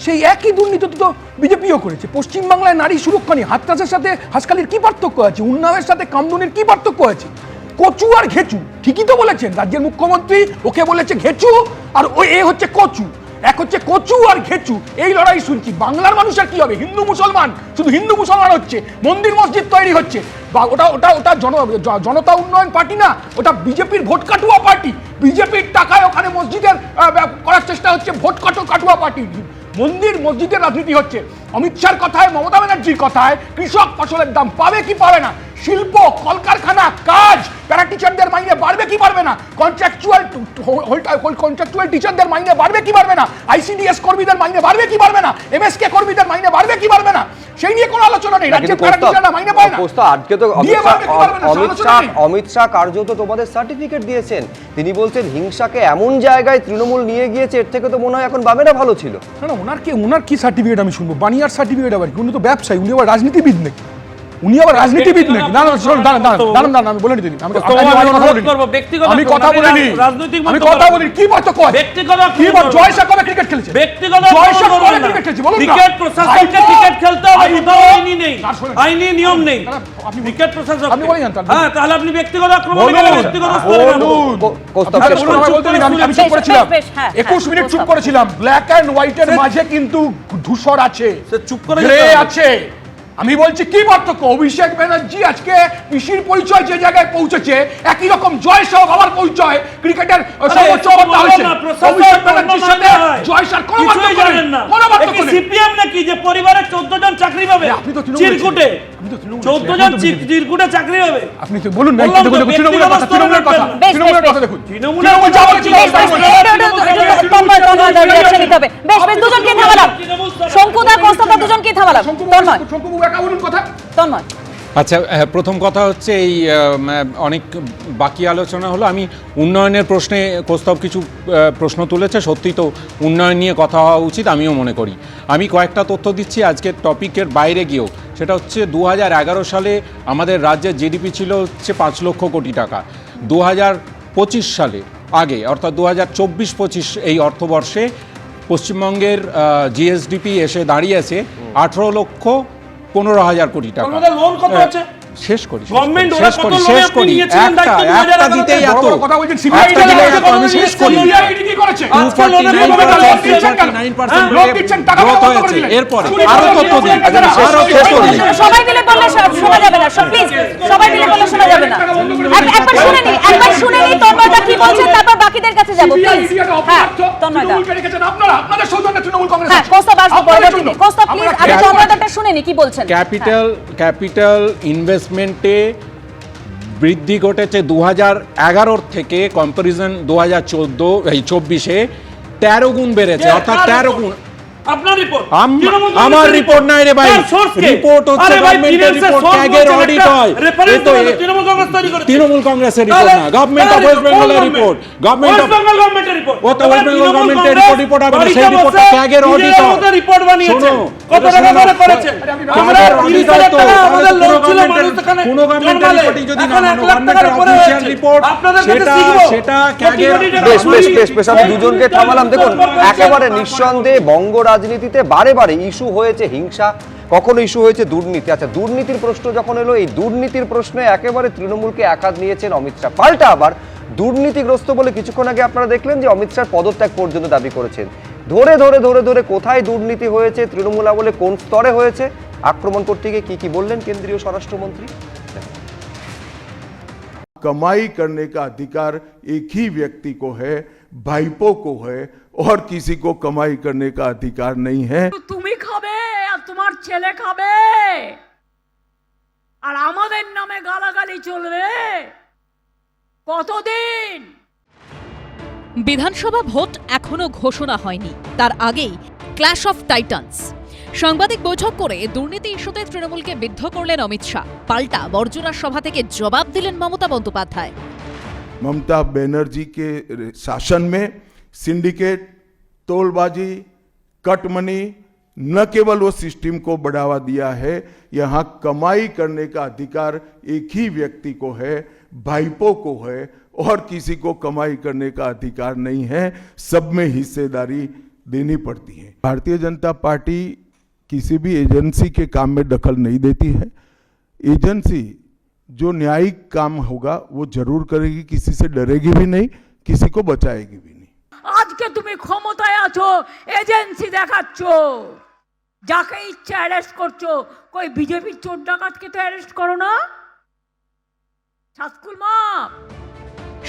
সেই একই দুর্নীতি তো বিজেপিও করেছে। পশ্চিমবাংলায় নারী সুরক্ষা নিয়ে হাতরাসের সাথে হাসকালির কি পার্থক্য আছে? উন্নয়নের সাথে কামদুনির কি পার্থক্য আছে? কচু আর ঘেচু, ঠিকই তো বলেছেন রাজ্যের মুখ্যমন্ত্রী, ওকে বলেছে ঘেচু আর এ হচ্ছে কচু। এক হচ্ছে কচু আর ঘেচু, এই লড়াই শুনছি। বাংলার মানুষের কি হবে? হিন্দু মুসলমান, শুধু হিন্দু মুসলমান হচ্ছে, মন্দির মসজিদ তৈরি হচ্ছে, বা ওটা জনতা উন্নয়ন পার্টি না, ওটা বিজেপির ভোট কাটুয়া পার্টি। বিজেপির টাকায় ওখানে মসজিদের করার চেষ্টা হচ্ছে, ভোট কাটুয়া পার্টি। মন্দির মসজিদের রাজনীতি হচ্ছে। অমিত শাহর কথায়, মমতা ব্যানার্জির কথায়, কৃষক ফসলের দাম পাবে কি পাবে না, শিল্প কলকারখানা কাজ, প্যারা টিচারদের মাইনে বাড়বে কি বাড়বে না, কন্ট্রাকচুয়াল টিচারদের মাইনে বাড়বে কি বাড়বে না, আইসিডিএস কর্মীদের মাইনে বাড়বে কি বাড়বে না, এমএসকে কর্মীদের মাইনে বাড়বে কি বাড়বে না, সেই নিয়ে কোনো আলোচনা নেই। রাজ্যের প্যারা টিচাররা মাইনে পায় না। আজকে তো অমিত শাহ কার্যত তোমাদের সার্টিফিকেট দিয়েছেন। তিনি বলছেন হিংসাকে এমন জায়গায় তৃণমূল নিয়ে গিয়েছে, এর থেকে তো মনে হয় এখন বামেরা ভালো ছিল। না, ওনার কি সার্টিফিকেট আমি শুনবো? বানিয়ার সার্টিফিকেট আবার কি? উনি তো ব্যবসায়ী, উনি আবার রাজনীতিবিদ নাকি? উনি আবার রাজনীতিবিদ নাকি? না, আমি বলে নিতে দিন, আমি কথা বলিনি, আমি কথা বলি। কি পার্থক্য আছে? কি জয় শাহ কবে ক্রিকেট খেলেছে? জয় শাহ কবে ক্রিকেট খেলেছে বলুন না। ক্রিকেট প্রশাসনকে ক্রিকেট খেলতে হবে, কোথাও আইনি নেই, আইনি নিয়ম নেই। ক্রিকেট প্রশাসন আপনি বলেন, হ্যাঁ, তাহলে আপনি ব্যক্তিগত আক্রমণ করেন, ব্যক্তিগত আমি চুপ করেছিলাম 21 মিনিট, চুপ করেছিলাম। ব্ল্যাক এন্ড হোয়াইটের মাঝে কিন্তু ধূসর আছে, চুপ করে আছে। আমি বলছি কি পার্থক্য? অভিষেক ব্যানার্জি আজকে পিসির পরিচয় যে জায়গায় পৌঁছেছে, একই রকম জয় শাহ বাবার পরিচয় ক্রিকেটের সর্বোচ্চ অবতা হয়েছে। অভিষেক ব্যানার্জির সাথে জয় শাহ কোনো পার্থক্য নেই, কোনো পার্থক্য নেই। সিপিএম নাকি যে পরিবারে 14 জন চাকরি পাবে? আপনি তো চিরকুটে 14 জন চিরকুটে চাকরি পাবে? আপনি তো বলুন না, তৃণমূলের কথা দেখুন। তৃণমূল যা বলেছে দুজনকে থামালাম, শঙ্কুদা কৌস্তভা দুজনকে থামালাম। আচ্ছা, প্রথম কথা হচ্ছে এই অনেক বাকি আলোচনা হলো। আমি উন্নয়নের প্রশ্নে কৌস্তব কিছু প্রশ্ন তুলেছে, সত্যি তো উন্নয়ন নিয়ে কথা হওয়া উচিত, আমিও মনে করি। আমি কয়েকটা তথ্য দিচ্ছি আজকের টপিকের বাইরে গিয়েও। সেটা হচ্ছে 2011 সালে আমাদের রাজ্যের জিডিপি ছিল হচ্ছে 5 লক্ষ কোটি টাকা। 2025 সালে আগে, অর্থাৎ 2024-25 এই অর্থবর্ষে পশ্চিমবঙ্গের জিএসডিপি এসে দাঁড়িয়েছে 18,15,000 কোটি টাকা। লোন কত আছে? শেষ করি, গভর্নমেন্ট শেষ করি, একটা দিতেই এত কথা বলছেন। সিবিআই আমি শেষ করি। 249% গ্রোথ হয়েছে। এরপরে আরো তথ্য দিন, আরো শেষ করি। সবাই মিলে বললে শোনা যাবে না, প্লিজ সবাই মিলে বললে শোনা যাবে না। একবার শুনে নি তন্ময়দা কি বলছেন, তারপর বাকিদের কাছে যাব প্লিজ। হ্যাঁ, তন্ময়দা আপনাদের সৌজন্যে তৃণমূল কংগ্রেস। হ্যাঁ, কৌস্তভ আসবো পরবর্তীতে। কৌস্তভ প্লিজ আগে তন্ময়দাটা শুনে নি কি বলছেন। ক্যাপিটাল ইনভেস্টমেন্টে বৃদ্ধি ঘটেছে 2011 থেকে কম্পারিজন 2024-এ 13 গুণ বেড়েছে, অর্থাৎ আপনার রিপোর্ট আমার রিপোর্ট নাই রে ভাই, রিপোর্ট হচ্ছে গভর্নমেন্টের রিপোর্ট, ক্যাগের অডিট হয়। এই তো তৃণমূল কংগ্রেস তৈরি করেছে, তৃণমূল কংগ্রেসের রিপোর্ট না, গভর্নমেন্ট অফ ওয়েস্ট বেঙ্গলের রিপোর্ট, গভর্নমেন্ট অফ বেঙ্গল গভর্নমেন্টের রিপোর্ট। ও তো ওয়েস্ট বেঙ্গল গভর্নমেন্টের রিপোর্ট হবে না, সেই রিপোর্টটা ক্যাগের অডিট হয়। রিপোর্ট বানিয়েছে, শোনো, কত টাকা করে করেছেন? আমরা ক্যাগের অডিট হয় 30,000 তো, টাকা আমাদের লোক ছিল, কোন মানুষ এখানে গভর্নমেন্টের জন্মালে, রিপোর্টই যদি না এখন মানো, 1 লাখ টাকার গভর্নমেন্টের উপরে অফিশিয়াল হয়েছে। রিপোর্ট, আপনাদের কাছে সেটা শিখবো। সেটা কোটি ক্যাগের কোটি টাকা বেশ বেশ চুরি, বেশ বেশ আমি এই দুজনকে দুটো থামালাম। দেখুন, সম্পর্ক একেবারে হচ্ছে- নিঃসন্দেহে বঙ্গ রাজনীতিতে বারে বারে ইস্যু হয়েছে হিংসা, কখনো ইস্যু হয়েছে দুর্নীতি। আচ্ছা, দুর্নীতির প্রশ্ন যখন এলো, এই দুর্নীতির প্রশ্নে একেবারে তৃণমূলকে একাত নিয়েছেন অমিত শাহ। পাল্টা আবার দুর্নীতিগ্রস্ত বলে কিছুক্ষণ আগে আপনারা দেখলেন যে অমিত শাহ পদত্যাগ পর্যন্ত দাবি করেছেন। ধরে ধরে ধরে ধরে কোথায় দুর্নীতি হয়েছে, তৃণমূল আমলে কোন স্তরে হয়েছে, আক্রমণ করতে গিয়ে কি বললেন কেন্দ্রীয় স্বরাষ্ট্রমন্ত্রী। कमाई करने का अधिकार एक ही व्यक्ति को है, भाईपो को है, और किसी को कमाई करने का अधिकार नहीं है। তুমি খাবে আর তোমার ছেলে খাবে, আর আমাদের নামে গালাগালি চলবে কতদিন? বিধানসভা ভোট এখনো ঘোষণা হয়নি, তার আগেই ক্ল্যাশ অফ টাইটান্স। সাংবাদিক বৈঠক করে দুর্নীতি ইস্যুতে তৃণমূলকে বিদ্ধ করলেন অমিত শাহ। পাল্টা বর্জুরা সভা থেকে জবাব দিলেন মমতা বন্দ্যোপাধ্যায়। ममता बनर्जी के शासन में सिंडिकेट, तोलबाजी, कटमनी, न केवल वो सिस्टम को बढ़ावा दिया है, यहाँ कमाई करने का अधिकार एक ही व्यक्ति को है, भाईपो को है, और किसी को कमाई करने का अधिकार नहीं है। सब में हिस्सेदारी देनी पड़ती है। भारतीय जनता पार्टी किसी भी एजेंसी के काम में दखल नहीं देती है। एजेंसी जो न्यायिक काम होगा वो जरूर करेगी, किसी से डरेगी भी नहीं, किसी को बचाएगी भी नहीं। আজকে তুমি ক্ষমতায় আছো, এজেন্সি দেখাচ্ছ, যাকে ইচ্ছা অ্যারেস্ট করছো। কই বিজেপির চোর ডাকাতকে তো অ্যারেস্ট করো না? সাতকুল মাপ।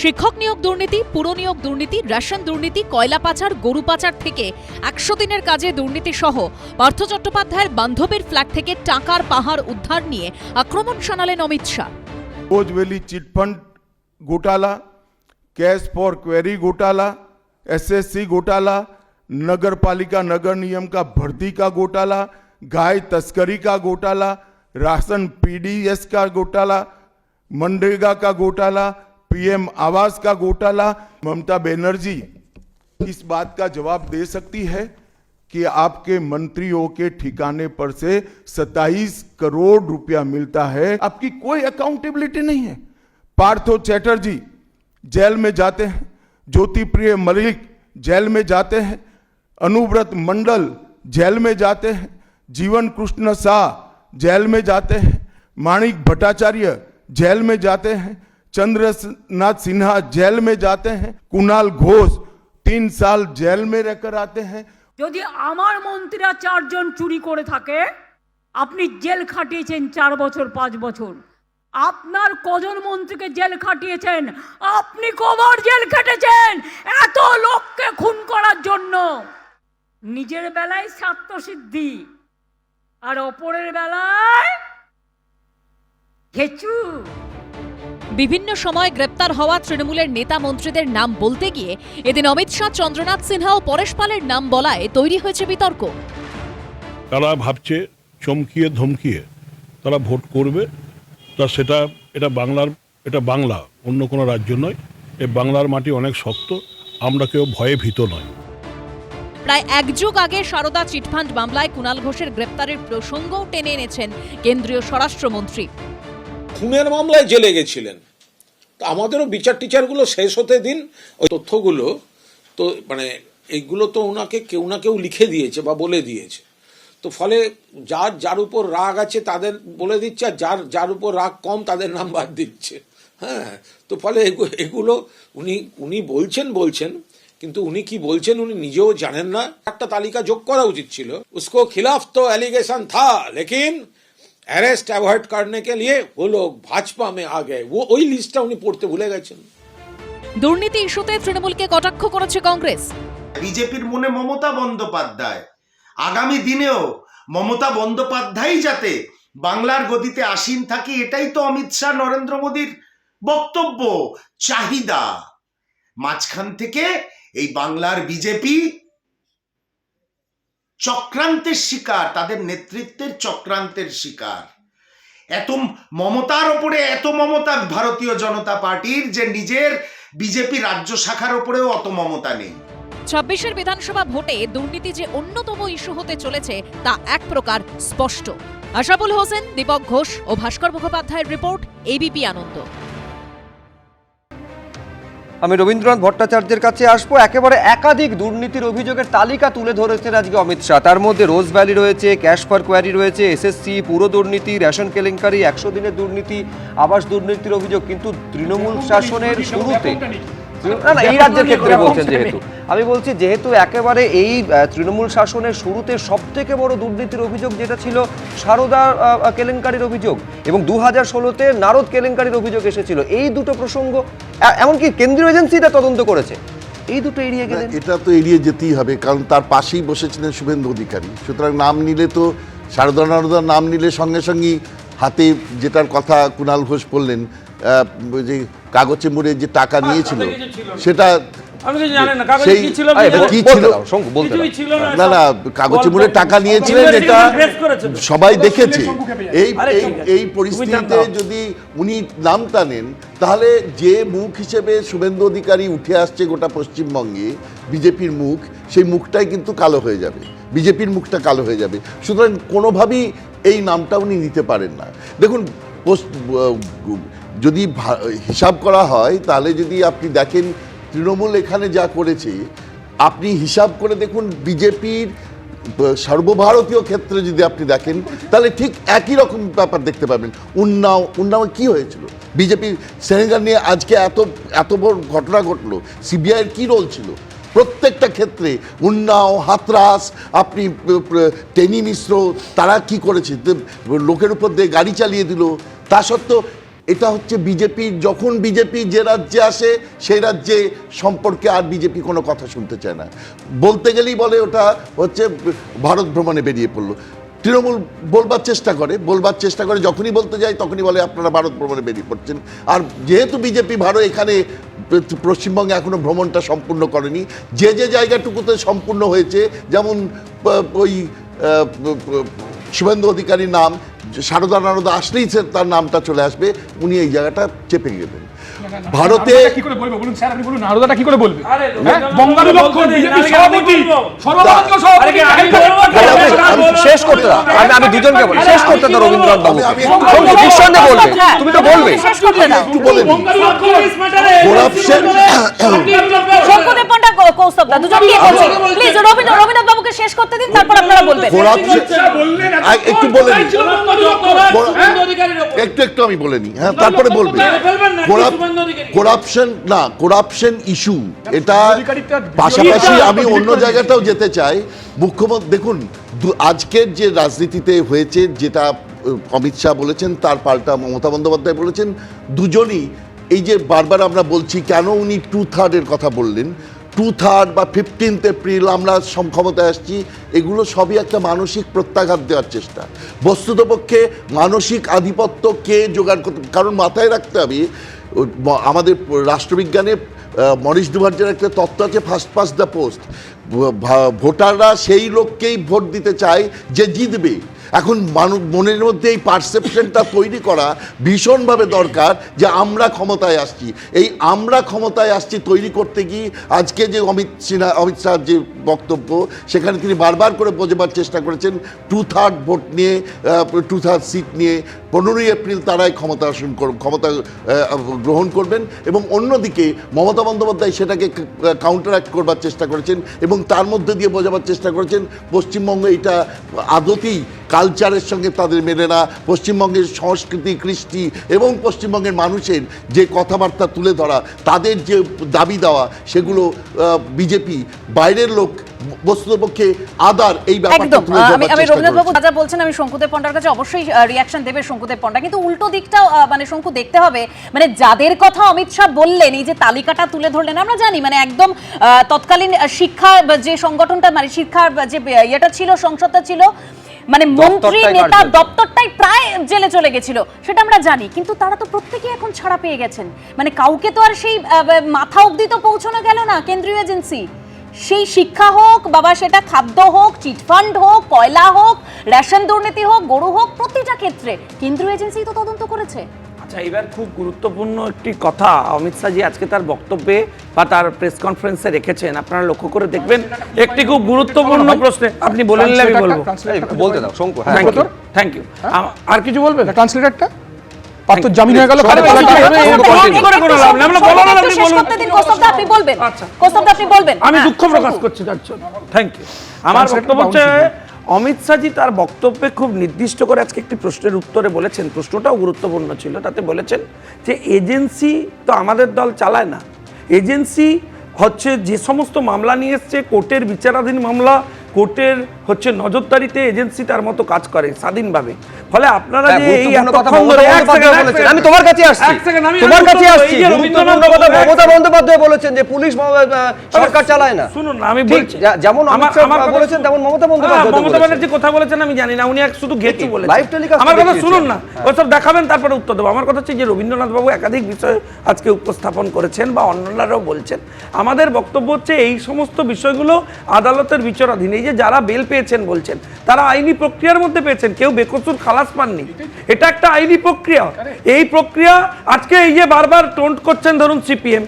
শিক্ষক নিয়োগ দুর্নীতি, পুর নিয়োগ দুর্নীতি, রেশন দুর্নীতি, কয়লা পাচার, গরু পাচার থেকে 100 দিনের কাজে দুর্নীতি সহ পার্থ চট্টোপাধ্যায়ের বান্ধবীর ফ্ল্যাট থেকে টাকার পাহাড় উদ্ধার নিয়ে আক্রমণ শানালেন অমিত শাহ। बोझवेली चिटफंड घोटाला, कैश फॉर क्वेरी घोटाला, एसएससी घोटाला, नगर पालिका नगर नियम का भर्ती का घोटाला, गाय तस्करी का घोटाला, राशन पीडीएस का घोटाला, मनरेगा का घोटाला, पीएम आवास का घोटाला। ममता बनर्जी इस बात का जवाब दे सकती है कि आपके मंत्रियों के ठिकाने पर से 27 करोड़ रुपया मिलता है, आपकी कोई अकाउंटेबिलिटी नहीं है। पार्थो चैटर्जी जेल में जाते हैं, ज्योति प्रिय मलिक जेल में जाते हैं, अनुव्रत मंडल जेल में जाते हैं, जीवन कृष्ण शाह जेल में जाते हैं, माणिक भट्टाचार्य जेल में जाते हैं, चंद्रनाथ सिन्हा जेल में जाते हैं, कुणाल घोष 3 साल जेल में रहकर आते हैं। যদি আমার মন্ত্রীরা 4 জন চুরি করে থাকে, আপনি জেল খাটিয়েছেন 4 বছর 5 বছর। আপনার কজন মন্ত্রীকে জেল খাটিয়েছেন? আপনি কবার জেল খেটেছেন এত লোককে খুন করার জন্য? নিজের বেলায় স্বার্থসিদ্ধি আর অপরের বেলায় ঘেচু। বিভিন্ন সময় গ্রেপ্তার হওয়া তৃণমূলের নেতা মন্ত্রীদের নাম বলতে গিয়ে এদিন অমিত শাহ, চন্দ্রনাথ সিনহা ও পরেশ পালের নাম বলায় তৈরি হয়েছে বিতর্ক। তারা ভাবছে চমকিয়ে ধমকিয়ে তারা ভোট করবে, তা এটা বাংলা, অন্য কোনো রাজ্য নয়। এই বাংলার মাটি অনেক শক্ত, আমরা কেউ ভয়ে ভীত নয়। প্রায় 1 যুগ আগে সারদা চিটফান্ড মামলায় কুণাল ঘোষের গ্রেপ্তারের প্রসঙ্গও টেনে এনেছেন কেন্দ্রীয় স্বরাষ্ট্রমন্ত্রী। খুনের মামলায় জেলে গেছিলেন, তো আমাদেরও বিচার টিচারগুলো শেষ হতে দিন। ওই তথ্যগুলো তো মানে এইগুলো তো ওনাকে কেউ না কেউ লিখে দিয়েছে বা বলে দিয়েছে, তো ফলে যার উপর রাগ আছে তাদের বলে দিচ্ছে, আর যার উপর রাগ কম তাদের নাম বাদ দিচ্ছে। হ্যাঁ, তো ফলে এগুলো উনি বলছেন, কিন্তু উনি কি বলছেন উনি নিজেও জানেন না। একটা তালিকা যোগ করা উচিত ছিল। उसको खिलाफ तो एलिगेशन था, लेकिन अरेस्ट अवॉइड करने के लिए वो लोग भाजपा में आ गए, वो ওই লিস্টটা উনি পড়তে ভুলে গেছেন। দুর্নীতি ইস্যুতে তৃণমূলকে কটাক্ষ করেছে কংগ্রেস। বিজেপির মনে মমতা বন্দ্যোপাধ্যায়, আগামী দিনেও মমতা বন্দ্যোপাধ্যায় যাতে বাংলার গদিতে আসীন থাকে, এটাই তো অমিত শাহ নরেন্দ্র মোদীর বক্তব্য, চাহিদা। মাঝখান থেকে এই বাংলার বিজেপি চক্রান্তের শিকার, তাদের নেতৃত্বের চক্রান্তের শিকার। এত মমতার ওপরে এত মমতা ভারতীয় জনতা পার্টির যে নিজের বিজেপি রাজ্য শাখার ওপরেও অত মমতা নেই। 26-এর বিধানসভা ভোটে দুর্নীতি যে অন্যতম ইস্যু হতে চলেছে তা এক প্রকার স্পষ্ট। আশাফুল হোসেন, দীপক ঘোষ ও ভাস্কর মুখোপাধ্যায়ের রিপোর্ট, এবিপি আনন্দ। আমি রবীন্দ্রনাথ ভট্টাচার্যের কাছে আসবো। একেবারে একাধিক দুর্নীতির অভিযোগের তালিকা তুলে ধরেছেন আজকে অমিত শাহ। তার মধ্যে রোজ ভ্যালি রয়েছে, ক্যাশ ফর কোয়ারি রয়েছে, এসএসসি, পুরো দুর্নীতি, রেশন কেলেঙ্কারি, 100 দিনের দুর্নীতি, আবাস দুর্নীতির অভিযোগ। কিন্তু তৃণমূল শাসনের শুরুতে, না এই রাজ্যের ক্ষেত্রে বলছেন, যেহেতু আমি বলছি যেহেতু একেবারে এই তৃণমূল শাসনের শুরুতে সব থেকে বড় দুর্নীতির অভিযোগ যেটা ছিল সারদা কেলেঙ্কারির অভিযোগ, এবং 2016-তে নারদ কেলেঙ্কারির অভিযোগ এসেছিল। এই দুটো প্রসঙ্গ, এমনকি কেন্দ্রীয় এজেন্সিটা তদন্ত করেছে, এই দুটো এড়িয়ে গেলেন। এটা তো এড়িয়ে যেতেই হবে, কারণ তার পাশেই বসেছিলেন শুভেন্দু অধিকারী। সুতরাং নাম নিলে তো সারদা নারদার নাম নিলে সঙ্গে সঙ্গেই হাতে যেটার কথা কুণাল ঘোষ বললেন, যে কাগজে মুড়ে যে টাকা নিয়েছিল সেটা আমি কিছু জানি না কাগজে কি ছিল, কি ছিল না না কাগজে মুড়ে টাকা নিয়েছিলেন, এটা সবাই দেখেছে। এই পরিস্থিতিতে যদি উনি নাম টানেন, তাহলে যে মুখ হিসেবে শুভেন্দু অধিকারী উঠে আসছে গোটা পশ্চিমবঙ্গে, বিজেপির মুখ, সেই মুখটাই কিন্তু কালো হয়ে যাবে, বিজেপির মুখটা কালো হয়ে যাবে। সুতরাং কোনোভাবেই এই নামটা উনি নিতে পারেন না। দেখুন, যদি হিসাব করা হয়, তাহলে যদি আপনি দেখেন তৃণমূল এখানে যা করেছে, আপনি হিসাব করে দেখুন বিজেপির সর্বভারতীয় ক্ষেত্রে যদি আপনি দেখেন, তাহলে ঠিক একই রকম ব্যাপার দেখতে পাবেন। উন্নাও কি হয়েছিল, বিজেপির সেনেগার নিয়ে আজকে এত বড় ঘটনা ঘটলো, সিবিআইয়ের কি রোল ছিল প্রত্যেকটা ক্ষেত্রে। উন্নাও, হাতরাস, আপনি টেনি মিশ্র, তারা কি করেছে, লোকের উপর দিয়ে গাড়ি চালিয়ে দিল। তা সত্ত্বেও এটা হচ্ছে বিজেপির, যখন বিজেপি যে রাজ্যে আসে সেই রাজ্যে সম্পর্কে আর বিজেপি কোনো কথা শুনতে চায় না। বলতে গেলেই বলে ওটা হচ্ছে ভারত ভ্রমণে বেরিয়ে পড়লো। তৃণমূল বলবার চেষ্টা করে, যখনই বলতে যায় তখনই বলে আপনারা ভারত ভ্রমণে বেরিয়ে পড়ছেন। আর যেহেতু বিজেপি এখানে পশ্চিমবঙ্গে এখনো ভ্রমণটা সম্পূর্ণ করেনি, যে জায়গাটুকুতে সম্পূর্ণ হয়েছে, যেমন ওই শুভেন্দু অধিকারীর নাম, সারদা নারদা আসলেই তার নামটা চলে আসবে, উনি এই জায়গাটা চেপে গেলেন। ভারতে কি করে বলবো বলুন স্যার, আপনি বলুন নারদাটা কি করে বলবে? বঙ্গালী লক্ষণ বিজেপি সভাপতি, সর্বভারতীয় সভাপতি, শেষ করতে দাও। আমি দুজনকে বলি, শেষ করতে দাও রবীন্দ্রনাথ বাবু, নিঃসন্দেহে বলবে, তুমি তো বলবে। একটু বলে করাপশন, শঙ্কুদেব পণ্ডা, কৌস্তব দা, দুজনকে বলছি, প্লিজ রবীন্দ্রনাথ বাবুকে শেষ করতে দিন, তারপর আপনারা বলবেন। একটু বলে একটু আমি বলে নিই, হ্যাঁ, তারপরে বলবে। করাপশন ইস্যু, এটা পাশাপাশি আমি অন্য জায়গাটাও যেতে চাই। মুখ্যমন্ত্রী দেখুন, আজকের যে রাজনীতিতে হয়েছে, যেটা অমিত শাহ বলেছেন, তার পাল্টা মমতা বন্দ্যোপাধ্যায় বলেছেন, দুজনই এই যে বারবার আমরা বলছি, কেন উনি 2/3 কথা বললেন, 2/3 বা 15 এপ্রিল আমরা ক্ষমতায় আসছি, এগুলো সবই একটা মানসিক প্রত্যাঘাত দেওয়ার চেষ্টা। বস্তুতপক্ষে মানসিক আধিপত্য কে জোগাড় করতে, কারণ মাথায় রাখতে হবে আমাদের রাষ্ট্রবিজ্ঞানে মনীষ মুখার্জির একটা তত্ত্ব আছে, ফার্স্ট পাস্ট দ্য পোস্ট। ভোটাররা সেই লোককেই ভোট দিতে চায় যে জিতবে। এখন মনের মধ্যে এই পারসেপশনটা তৈরি করা ভীষণভাবে দরকার যে আমরা ক্ষমতায় আসছি। এই আমরা ক্ষমতায় আসছি তৈরি করতে গিয়ে আজকে যে অমিত শাহর যে বক্তব্য, সেখানে তিনি বারবার করে বোঝাবার চেষ্টা করেছেন 2/3 ভোট নিয়ে, 2/3 সিট নিয়ে 15ই এপ্রিল তারাই ক্ষমতা গ্রহণ করবেন। এবং অন্যদিকে মমতা বন্দ্যোপাধ্যায় সেটাকে কাউন্টারঅ্যাক্ট করবার চেষ্টা করেছেন এবং তার মধ্যে দিয়ে বোঝাবার চেষ্টা করেছেন পশ্চিমবঙ্গে এটা আদতেই কালচারের সঙ্গে তাদের মেলে না। পশ্চিমবঙ্গের সংস্কৃতি, কৃষ্টি এবং পশ্চিমবঙ্গের মানুষের যে কথাবার্তা তুলে ধরা, তাদের যে দাবি দেওয়া, সেগুলো বিজেপি বাইরের লোক বস্তুতপক্ষে আদার এই ব্যাপারটা তুলে ধরার চেষ্টা আমি রবীন্দ্রনাথ বাবু যা বলছেন, আমি শঙ্কুদেব পণ্ডার কাছে অবশ্যই রিঅ্যাকশন দেবে শঙ্কুদেব পণ্ডা, কিন্তু উল্টো দিকটা মানে শঙ্কু দেখতে হবে, মানে যাদের কথা অমিত শাহ বললেন, এই যে তালিকাটা তুলে ধরলেন, আমরা জানি মানে একদম তৎকালীন শিক্ষা যে সংগঠনটা, মানে শিক্ষার যে ইয়েটা ছিল, সংসদটা ছিল, মানে মন্ত্রী নেতা দপ্তরটাই প্রায় জেলে চলে গেছিল, সেটা আমরা জানি। কিন্তু তারা তো প্রত্যেকেই এখন ছাড়া পেয়ে গেছেন, মানে কাউকে তো আর সেই মাথা অবধি তো পৌঁছানো গেল না কেন্দ্রীয় এজেন্সি। সেই শিক্ষা হোক বাবা, সেটা খাদ্য হোক, চিটফান্ড হোক, কয়লা হোক, রেশন দুর্নীতি হোক, গরু হোক, প্রতিটা ক্ষেত্রে কেন্দ্রীয় এজেন্সি তো তদন্ত করেছে। আচ্ছা, এবার খুব গুরুত্বপূর্ণ একটি কথা অমিত শাহজি আজকে তার বক্তব্যে বা তার প্রেস কনফারেন্সে রেখেছেন, আপনারা লক্ষ্য করে দেখবেন। একটি খুব গুরুত্বপূর্ণ প্রশ্নে আপনি বলে নিলে আমি বলবো। বলতে দাও শঙ্কু। Thank you. আর কিছু বলবেন? ট্রান্সলেটরটা পার্থ জামিন হয়ে গেল। আমি দুঃখ প্রকাশ করছি তার জন্য। Thank you. আমার বক্তব্য হচ্ছে অমিত শাহজি তার বক্তব্যে খুব নির্দিষ্ট করে আজকে একটি প্রশ্নের উত্তরে বলেছেন, প্রশ্নটাও গুরুত্বপূর্ণ ছিল, তাতে বলেছেন যে এজেন্সি তো আমাদের দল চালায় না, এজেন্সি হচ্ছে যে সমস্ত মামলা নিয়ে এসছে কোর্টের বিচারাধীন মামলা, কোর্টের হচ্ছে নজরদারিতে এজেন্সি তার মতো কাজ করে স্বাধীনভাবে। ফলে আপনারা যে এই এতক্ষণ ধরে আমি তোমার কাছে আসছি, তোমার কাছে আসছি, গুরুত্বপূর্ণ কথা মমতা বন্দ্যোপাধ্যায় বলেছেন যে পুলিশ সরকার চালায় না। শুনুন না, আমি বলছি যেমন অমিত শাহ বলেছেন তেমন মমতা বন্দ্যোপাধ্যায় মমতা ব্যানার্জি কথা বলেছেন আমি জানি না, উনি শুধু ঘেঁটু বলেছেন। আমার কথা শুনুন না, ওসব দেখাবেন তারপরে উত্তর দেবো। আমার কথা হচ্ছে যে রবীন্দ্রনাথ বাবু একাধিক বিষয় আজকে উপস্থাপন করেছেন বা অন্যান্যরাও বলছেন। আমাদের বক্তব্য হচ্ছে এই সমস্ত বিষয়গুলো আদালতের বিচারাধীন। এই যে যারা বেল পেয়েছেন বলছেন তারা আইনি প্রক্রিয়ার মধ্যে পেয়েছেন, কেউ বেকসুর খালাস পাননি, এটা একটা আইনি প্রক্রিয়া। এই প্রক্রিয়া আজকে এই যে বারবার টোন্ট করছেন, ধরুন সিপিএম,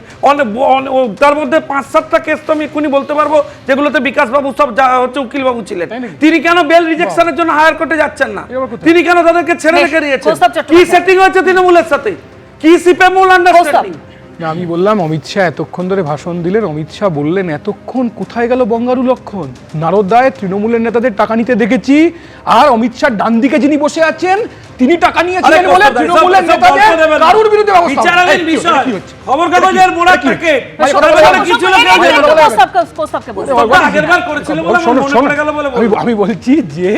তার মধ্যে 5-7টা কেস তো আমি এক্ষুনি বলতে পারবো যেগুলোতে বিকাশ বাবু সব হচ্ছে উকিল বাবু ছিলেন। তিনি কেন বেল রিজেকশনের জন্য হায়ার কোর্টে যাচ্ছেন না? তিনি কেন তাদেরকে ছেড়ে রেখে দিয়েছেন? কি সেটিং হয়েছে তৃণমূলের সাথে? কি সিপিএম আন্ডারস্ট্যান্ডিং? আমি বললাম অমিত শাহ এতক্ষণ ধরে ভাষণ দিলেন, অমিত শাহ বললেন এতক্ষণ কোথায় গেল বঙ্গারু লক্ষণ? নারদায় তৃণমূলের নেতাদের টাকা নিতে দেখেছি, আর অমিত শাহ ডান দিকে যিনি বসে আছেন তিনি টাকা নিয়েছিলেন বলে তৃণমূলের নেতাদের কারোর বিরুদ্ধে ব্যবস্থা। বিচারাধীন বিষয়, খবর কাগজের মোড়া থাকে, আমি বলছি যে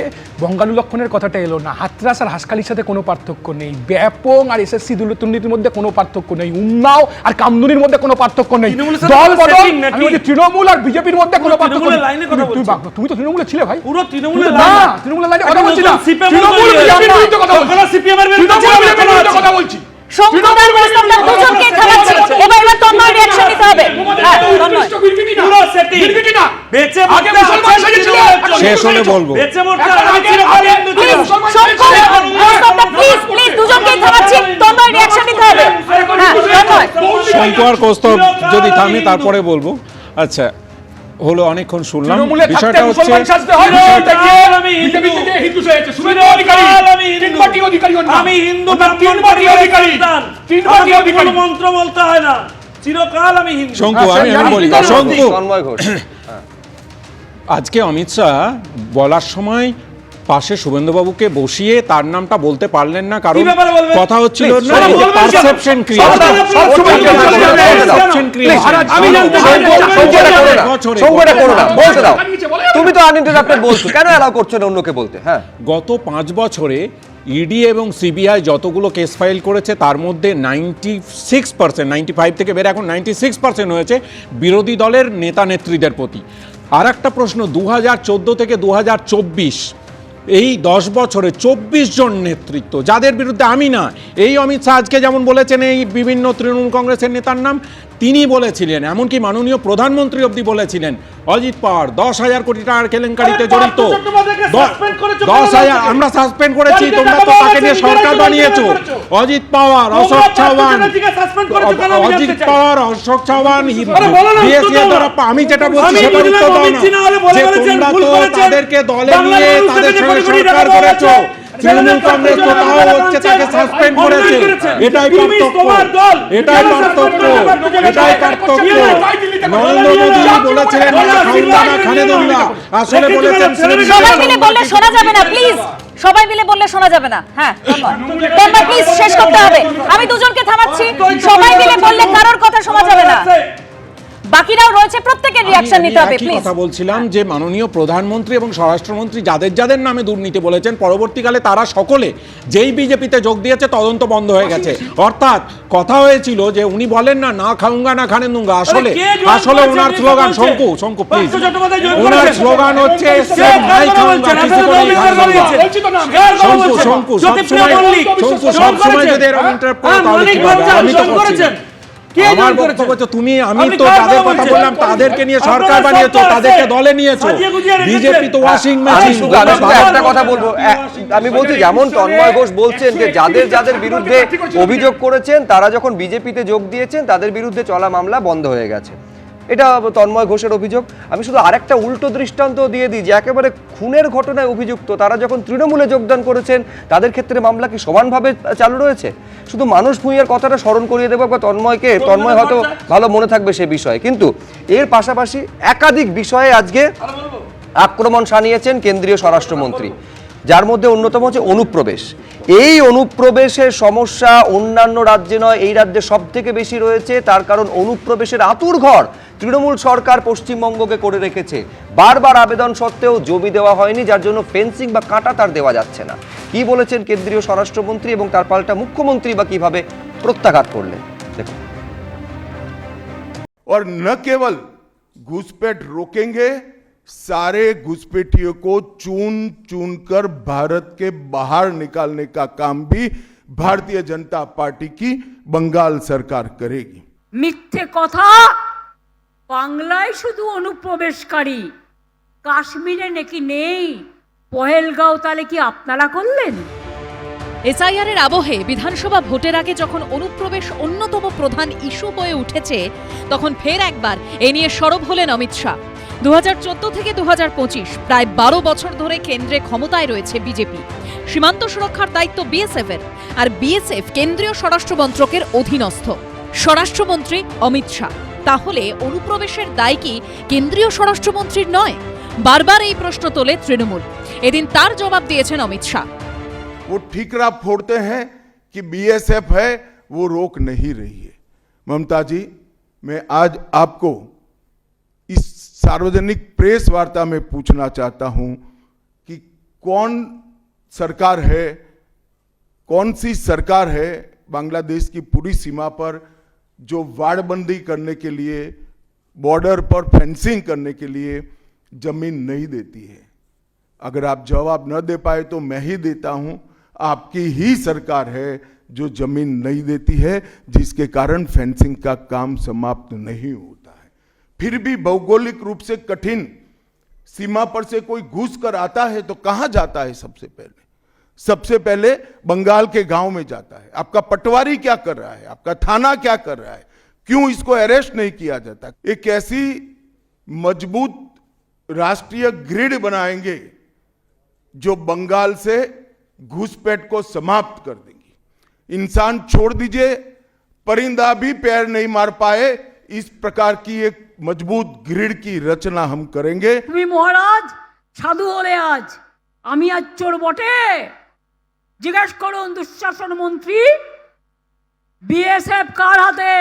বঙ্গালু লক্ষণের কথাটা এলো না, হাতরাস আর হাসখালির সাথে কোনো পার্থক্য নেই, ব্যাপক আর এসএসসি দুর্নীতির মধ্যে কোনো পার্থক্য নেই, উন্নাও আর কামদুনির মধ্যে কোনো পার্থক্য নেই, দল বদল আমি বলছি তৃণমূল আর বিজেপির মধ্যে কোনো পার্থক্য নেই। তুমি তো তৃণমূলে ছিলে ভাই, পুরো তৃণমূলের না তৃণমূলের লাইনে কথা বলছি না, তৃণমূল বিজেপির বিরুদ্ধে কথা বলছি, সিপিএমের বিরুদ্ধে কথা বলছি। শেষ হলে বলবো। শঙ্কু আর কৌস্তব যদি থামে তারপরে বলবো। আচ্ছা, হলো অনেকক্ষণ শুনলাম, বিষয়টা হচ্ছে আমি হিন্দু মন্ত্র বলতে হয় না, চিরকাল আমি হিন্দু। শঙ্কু আমি বলি, শঙ্কু আজকে অমিত শাহ বলার সময় পাশে শুভেন্দুবাবুকে বসিয়ে তার নামটা বলতে পারলেন না, কারণ কথা হচ্ছিল পারসেপশন তুমি তো আনইন্টারাপ্টেড বলছো, কেন এলাও করছো না অন্যকে বলতে? হ্যাঁ, গত 5 বছরে ইডি এবং সিবিআই যতগুলো কেস ফাইল করেছে তার মধ্যে 96%, 95 থেকে বেড়ে এখন 96% হয়েছে বিরোধী দলের নেতা নেত্রীদের প্রতি। আর একটা প্রশ্ন, 2014 থেকে 2024 এই 10 বছরে 24 জন নেতৃত্ব, যাদের বিরুদ্ধে আমি না, এই অমিত শাহ আজকে যেমন বলেছেন এই বিভিন্ন তৃণমূল কংগ্রেসের নেতার নাম, তিনি বলেছিলেন, এমনকি মাননীয় প্রধানমন্ত্রী অবধি বলেছিলেন অজিত পাওয়ার 10,000 কোটি টাকার কেলেঙ্কারিতে জড়িত। 10,000 আমরা সাসপেন্ড করেছি, তোমরা তো তাকে নিয়ে সরকার বানিয়েছো। অজিত পাওয়ার, অশোক চৌহান, অজিত পাওয়ার, অশোক চৌহান, আমি যেটা বলছি সেটা উত্তর দাও না, যে তোমরা তো তাদেরকে দলে নিয়ে তাদের সঙ্গে সরকার করেছো। তৃণমূল কংগ্রেস কোথাও হচ্ছে তাকে সাসপেন্ড করেছে, এটাই পার্থক্য, এটাই পার্থক্য, এটাই পার্থক্য। নরেন্দ্র মোদী বলেছিলেন না খাউঙ্গা না খানে দুঙ্গা, আসলে বলেছেন সবাই মিলে বললে শোনা যাবে না, প্লিজ সবাই মিলে বললে শোনা যাবে না। হ্যাঁ প্লিজ শেষ করতে হবে, আমি দুজনকে থামাচ্ছি, সবাই মিলে বললে কারোর কথা শোনা যাবে না, বাকিরাও রয়েছে, প্রত্যেকের রিঅ্যাকশন নিতে হবে প্লিজ। কথা বলছিলাম যে মাননীয় প্রধানমন্ত্রী এবং স্বরাষ্ট্রমন্ত্রী যাদের যাদের নামে দুর্নীতি বলেছেন, পরবর্তীকালে তারা সকলে যেই বিজেপিতে যোগ দিয়েছে তদন্ত বন্ধ হয়ে গেছে। অর্থাৎ কথা হয়েছিল যে উনি বলেন না না খাউঙ্গা না খানে দুঙ্গা, আসলে ওনার স্লোগান, শঙ্কু প্লিজ, ওনার স্লোগান হচ্ছে শঙ্কু সবসময় যদি এরকম ইন্টারাপ্ট করে তাহলে কি হবে? আমি তো করছি কে আমার জয়েন করেছে? বক্তব্য হচ্ছে তুমি আমি আপনি তো কার যাদের কথা কথা বলছেন? বললাম তাদেরকে নিয়ে আপনারা সরকার সব বানিয়েছো, তো আছে। তাদেরকে দলে নিয়েছো। সাজিয়ে গুজিয়ে রেখেছেন। বিজেপি তো ওয়াশিং আমি মেশিন। শুধু একটা কথা বলবো, আমি বলছি যেমন তন্ময় ঘোষ বলছেন যে যাদের বিরুদ্ধে অভিযোগ করেছেন তারা যখন বিজেপিতে যোগ দিয়েছেন তাদের বিরুদ্ধে চলা মামলা বন্ধ হয়ে গেছে, এটা তন্ময় ঘোষের অভিযোগ। আমি শুধু আরেকটা উল্টো দৃষ্টান্ত দিয়ে দিই যে একেবারে খুনের ঘটনায় অভিযুক্ত তারা যখন তৃণমূলে যোগদান করেছেন তাদের ক্ষেত্রে মামলা কি সমানভাবে চালু রয়েছে? শুধু মানুষ ভূঁইয়ার কথাটা স্মরণ করিয়ে দেবো বা তন্ময় হয়তো ভালো মনে থাকবে সে বিষয়ে, কিন্তু এর পাশাপাশি একাধিক বিষয়ে আজকে আক্রমণ শানিয়েছেন কেন্দ্রীয় স্বরাষ্ট্রমন্ত্রী, যার মধ্যে অন্যতম হচ্ছে অনুপ্রবেশ। এই অনুপ্রবেশের সমস্যা অন্যান্য রাজ্যে নয়, এই রাজ্যে সব থেকে বেশি রয়েছে। তার কারণ অনুপ্রবেশের আঁতুড়ঘর তৃণমূল সরকার পশ্চিমবঙ্গকে করে রেখেছে। বারবার আবেদন সত্ত্বেও জমি দেওয়া হয়নি, যার জন্য ফেন্সিং বা কাঁটা তার দেওয়া যাচ্ছে না। কি বলেছেন কেন্দ্রীয় স্বরাষ্ট্রমন্ত্রী এবং তার পাল্টা মুখ্যমন্ত্রী বা কিভাবে প্রত্যাঘাত করলেন দেখুন। और न केवल घुसपैठ रोकेंगे, सारे घुसपैठियों को चुन चुनकर भारत के बाहर निकालने का काम भी भारतीय जनता पार्टी की बंगाल सरकार करेगी। মিথ্যে কথা। বাংলায় শুধু অনুপ্রবেশকারী, কাশ্মীরে নাকি নেই। পহেলগাঁও তাহলে কি আপনারা করলেন? এসআইআর এর আবহে বিধানসভা ভোটের আগে যখন অনুপ্রবেশ অন্যতম প্রধান ইস্যু হয়ে উঠেছে, তখন ফের একবার এ নিয়ে সরব হলেন অমিত শাহ। 2014 থেকে 2025 প্রায় 12 বছর ধরে কেন্দ্রে ক্ষমতায় রয়েছে বিজেপি। সীমান্ত সুরক্ষার দায়িত্ব বিএসএফ এর, আর বিএসএফ কেন্দ্রীয় স্বরাষ্ট্র মন্ত্রকের অধীনস্থ। স্বরাষ্ট্রমন্ত্রী অমিত শাহ, তাহলে অনুপ্রবেশের দায় কি কেন্দ্রীয় স্বরাষ্ট্রমন্ত্রীর নয়? বারবার এই প্রশ্ন তোলে তৃণমূল। এদিন তার জবাব দিয়েছেন অমিত শাহ। वो ठीकरा फोड़ते हैं कि बीएसएफ है, वो रोक नहीं रही है। ममता जी, मैं आज आपको इस सार्वजनिक प्रेस वार्ता में पूछना चाहता हूं कि कौन सरकार है, कौन सी सरकार है बांग्लादेश की पूरी सीमा पर जो वाड़बंदी करने के लिए, बॉर्डर पर फेंसिंग करने के लिए जमीन नहीं देती है? अगर आप जवाब न दे पाए तो मैं ही देता हूं, आपकी ही सरकार है जो जमीन नहीं देती है, जिसके कारण फेंसिंग का काम समाप्त नहीं होता है। फिर भी भौगोलिक रूप से कठिन सीमा पर से कोई घुस कर आता है तो कहां जाता है? सबसे पहले बंगाल के गांव में जाता है। आपका पटवारी क्या कर रहा है? आपका थाना क्या कर रहा है? क्यों इसको अरेस्ट नहीं किया जाता? एक ऐसी मजबूत राष्ट्रीय ग्रिड बनाएंगे जो बंगाल से घुसपैठ को समाप्त कर देंगी। इंसान छोड़ दीजिए, परिंदा भी पैर नहीं मार पाए, इस प्रकार की एक मजबूत ग्रिड की रचना हम करेंगे। তুমি মহারাজ সাধু হলে আজ, আমি আজ চোর বটে? জিজ্ঞেস করুন দুঃশাসন মন্ত্রী, বিএসএফ কার হাতে?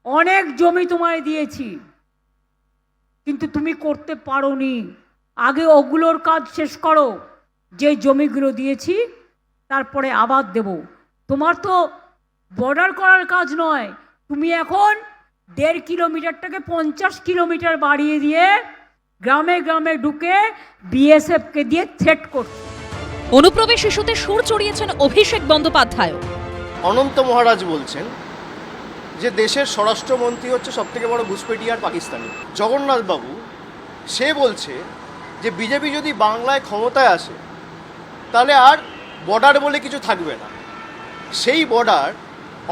অনেক জমি তোমায় দিয়েছি, কিন্তু তুমি করতে পারোনি। আগে ওগুলোর কাজ শেষ করো, যে জমিগুলো দিয়েছি তারপরে আবার দেব। তোমার তো বর্ডার করার কাজ নয়, তুমি এখন 1.5 কিলোমিটারটাকে 50 কিলোমিটার বাড়িয়ে দিয়ে গ্রামে গ্রামে ঢুকে বিএসএফকে দিয়ে থ্রেট করছো। অনুপ্রবেশ ইস্যুতে সুর চড়িয়েছেন অভিষেক বন্দ্যোপাধ্যায়। অনন্ত মহারাজ বলছেন যে দেশের স্বরাষ্ট্রমন্ত্রী হচ্ছে সবথেকে বড় ঘুষপেটি আর পাকিস্তানি। জগন্নাথ বাবু সে বলছে যে বিজেপি যদি বাংলায় ক্ষমতায় আসে তাহলে আর বর্ডার বলে কিছু থাকবে না। সেই বর্ডার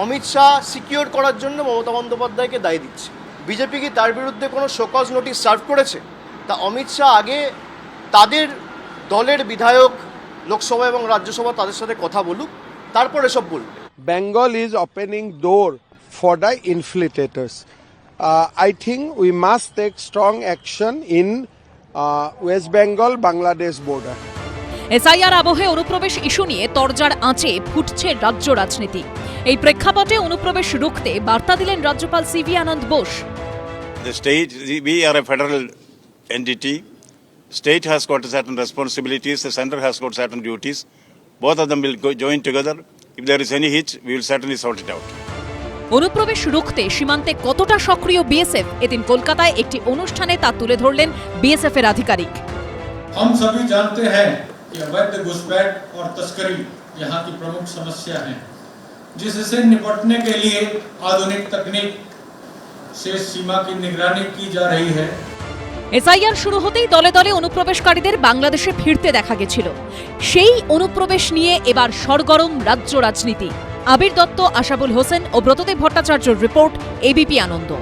অমিত শাহ সিকিউর করার জন্য মমতা বন্দ্যোপাধ্যায়কে দায়ী দিচ্ছে। বিজেপি কি তার বিরুদ্ধে কোনো শোকজ নোটিশ সার্ভ করেছে? তা অমিত শাহ আগে তাদের দলের বিধায়ক লোকসভা এবং রাজ্যসভা তাদের সাথে কথা বলুক, তারপরে সব বলবে। Bengal is opening door for the infiltrators. I think we must take strong action in West Bengal, Bangladesh border. SIR আবহে অনুপ্রবেশ ইস্যু নিয়ে তরজার আঁচে ফুটছে রাজ্য রাজনীতি। এই প্রেক্ষাপটে অনুপ্রবেশ রুখতে বার্তা দিলেন রাজ্যপাল CV Ananda Bose. The state, we are a federal entity. State has got certain responsibilities, the center has got certain duties. Both of them will join together. If there is any hitch, we will certainly sort it out. অনুপ্রবেশ রুখতে সীমান্তে কতটা সক্রিয় BSF, এদিন কলকাতায় একটি অনুষ্ঠানে তা তুলে ধরলেন বিএসএফ এর আধিকারিক। हम सभी जानते हैं कि अवैध घुसपैठ और तस्करी यहाँ की प्रमुख समस्या है। जिससे निपटने के लिए आधुनिक तकनीक से सीमा की निगरानी की जा रही है। এসআইআর শুরু হতেই দলে দলে অনুপ্রবেশকারীদের বাংলাদেশে ফিরতে দেখা গেছিল। সেই অনুপ্রবেশ নিয়ে এবার সরগরম রাজ্য রাজনীতি। আবির দত্ত, আশাবুল হোসেন ও ব্রতদেব ভট্টাচার্যের রিপোর্ট, এবিপি আনন্দ।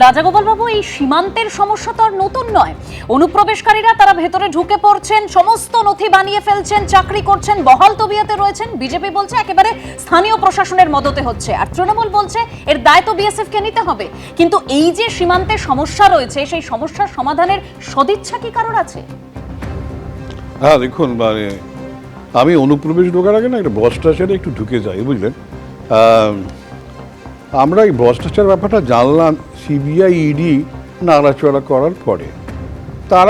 রাজাগোপাল বাবু, এই সীমান্তের সমস্যা তো আর নতুন নয়। অনুপ্রবেশকারীরা তারা ভেতরে ঢুকে পড়ছেন, সমস্ত নথি বানিয়ে ফেলছেন, চাকরি করছেন, বহাল তবিয়তে রয়েছেন। বিজেপি বলছে একেবারে স্থানীয় প্রশাসনের মদতে হচ্ছে, আর তৃণমূল বলছে এর দায় তো বিএসএফ কে নিতে হবে। কিন্তু এই যে সীমান্তে সমস্যা রয়েছে, সেই সমস্যার সমাধানের সদিচ্ছা কি কারোর আছে? হ্যাঁ দেখুন, মানে আমি অনুপ্রবেশ ঢোকার আগে না একটা ভ্রষ্টাচারে একটু ঢুকে যাই, বুঝলেন। আমরা এই ভ্রষ্টাচার ব্যাপারটা জানলাম সিবিআই ইডি নাড়াচড়া করার পরে। তার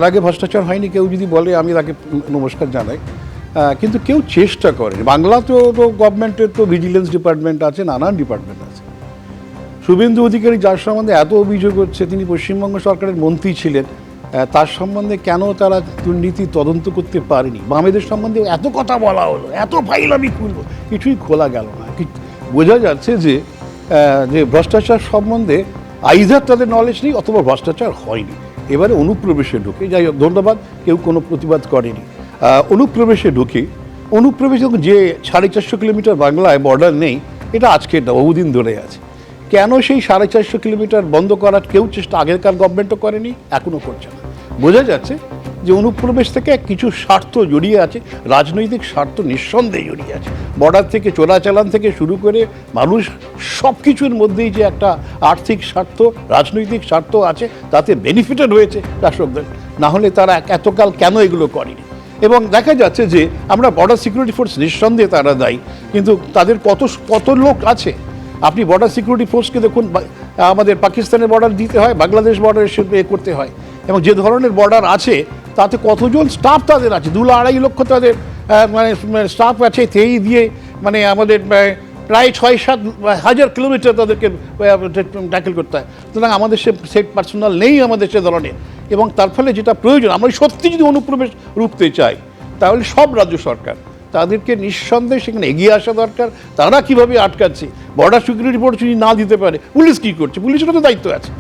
আগে ভ্রষ্টাচার হয়নি। কেউ যদি বলে আমি তাকে নমস্কার জানাই, কিন্তু কেউ চেষ্টা করে। বাংলাতেও তো গভর্নমেন্টের তো ভিজিলেন্স ডিপার্টমেন্ট আছে, নানান ডিপার্টমেন্ট আছে। শুভেন্দু অধিকারী যার সম্বন্ধে এত অভিযোগ হচ্ছে, তিনি পশ্চিমবঙ্গ সরকারের মন্ত্রী ছিলেন, তার সম্বন্ধে কেন তারা দুর্নীতি তদন্ত করতে পারেনি? বামেদের সম্বন্ধে এত কথা বলা হলো, এত ফাইল আমি খুলবো, কিছুই খোলা গেল না। বোঝা যাচ্ছে যে ভ্রষ্টাচার সম্বন্ধে আইদার তাদের নলেজ নেই অথবা ভ্রষ্টাচার হয়নি। এবারে অনুপ্রবেশে ঢুকে, যাই হোক ধন্যবাদ, কেউ কোনো প্রতিবাদ করেনি। অনুপ্রবেশে ঢুকে যে 450 কিলোমিটার বাংলায় বর্ডার নেই, এটা আজকে বহুদিন ধরে আছে। কেন সেই 450 কিলোমিটার বন্ধ করার কেউ চেষ্টা আগেরকার গভর্নমেন্টও করেনি, এখনও করছে না। বোঝা যাচ্ছে যে অনুপ্রবেশ থেকে কিছু স্বার্থ জড়িয়ে আছে, রাজনৈতিক স্বার্থ নিঃসন্দেহে জড়িয়ে আছে। বর্ডার থেকে চোরাচালান থেকে শুরু করে মানুষ সব কিছুর মধ্যেই যে একটা আর্থিক স্বার্থ, রাজনৈতিক স্বার্থ আছে, তাতে বেনিফিটেড হয়েছে শাসকদের। না হলে তারা এতকাল কেন এগুলো করেনি? এবং দেখা যাচ্ছে যে আমরা বর্ডার সিকিউরিটি ফোর্স নিঃসন্দেহে তারা দায়ী, কিন্তু তাদের কত লোক আছে। আপনি বর্ডার সিকিউরিটি ফোর্সকে দেখুন, আমাদের পাকিস্তানের বর্ডার দিতে হয়, বাংলাদেশ বর্ডার করতে হয়, এবং যে ধরনের বর্ডার আছে তাতে কতজন স্টাফ তাদের আছে, 2-2.5 লক্ষ তাদের স্টাফ আছে। সেই দিয়ে আমাদের প্রায় 6-7 হাজার কিলোমিটার তাদেরকে ট্যাকেল করতে হয়। সুতরাং আমাদের সে পার্সোনাল নেই আমাদের সে ধরনের, এবং তার ফলে যেটা প্রয়োজন, আমরা সত্যি যদি অনুপ্রবেশ রুখতে চাই, তাহলে সব রাজ্য সরকার তাদেরকে নিঃসন্দেহে সেখানে এগিয়ে আসা দরকার। তারা কীভাবে আটকাচ্ছে, বর্ডার সিকিউরিটি রিপোর্ট যদি না দিতে পারে, পুলিশ কী করছে? পুলিশেরও তো দায়িত্ব আছে,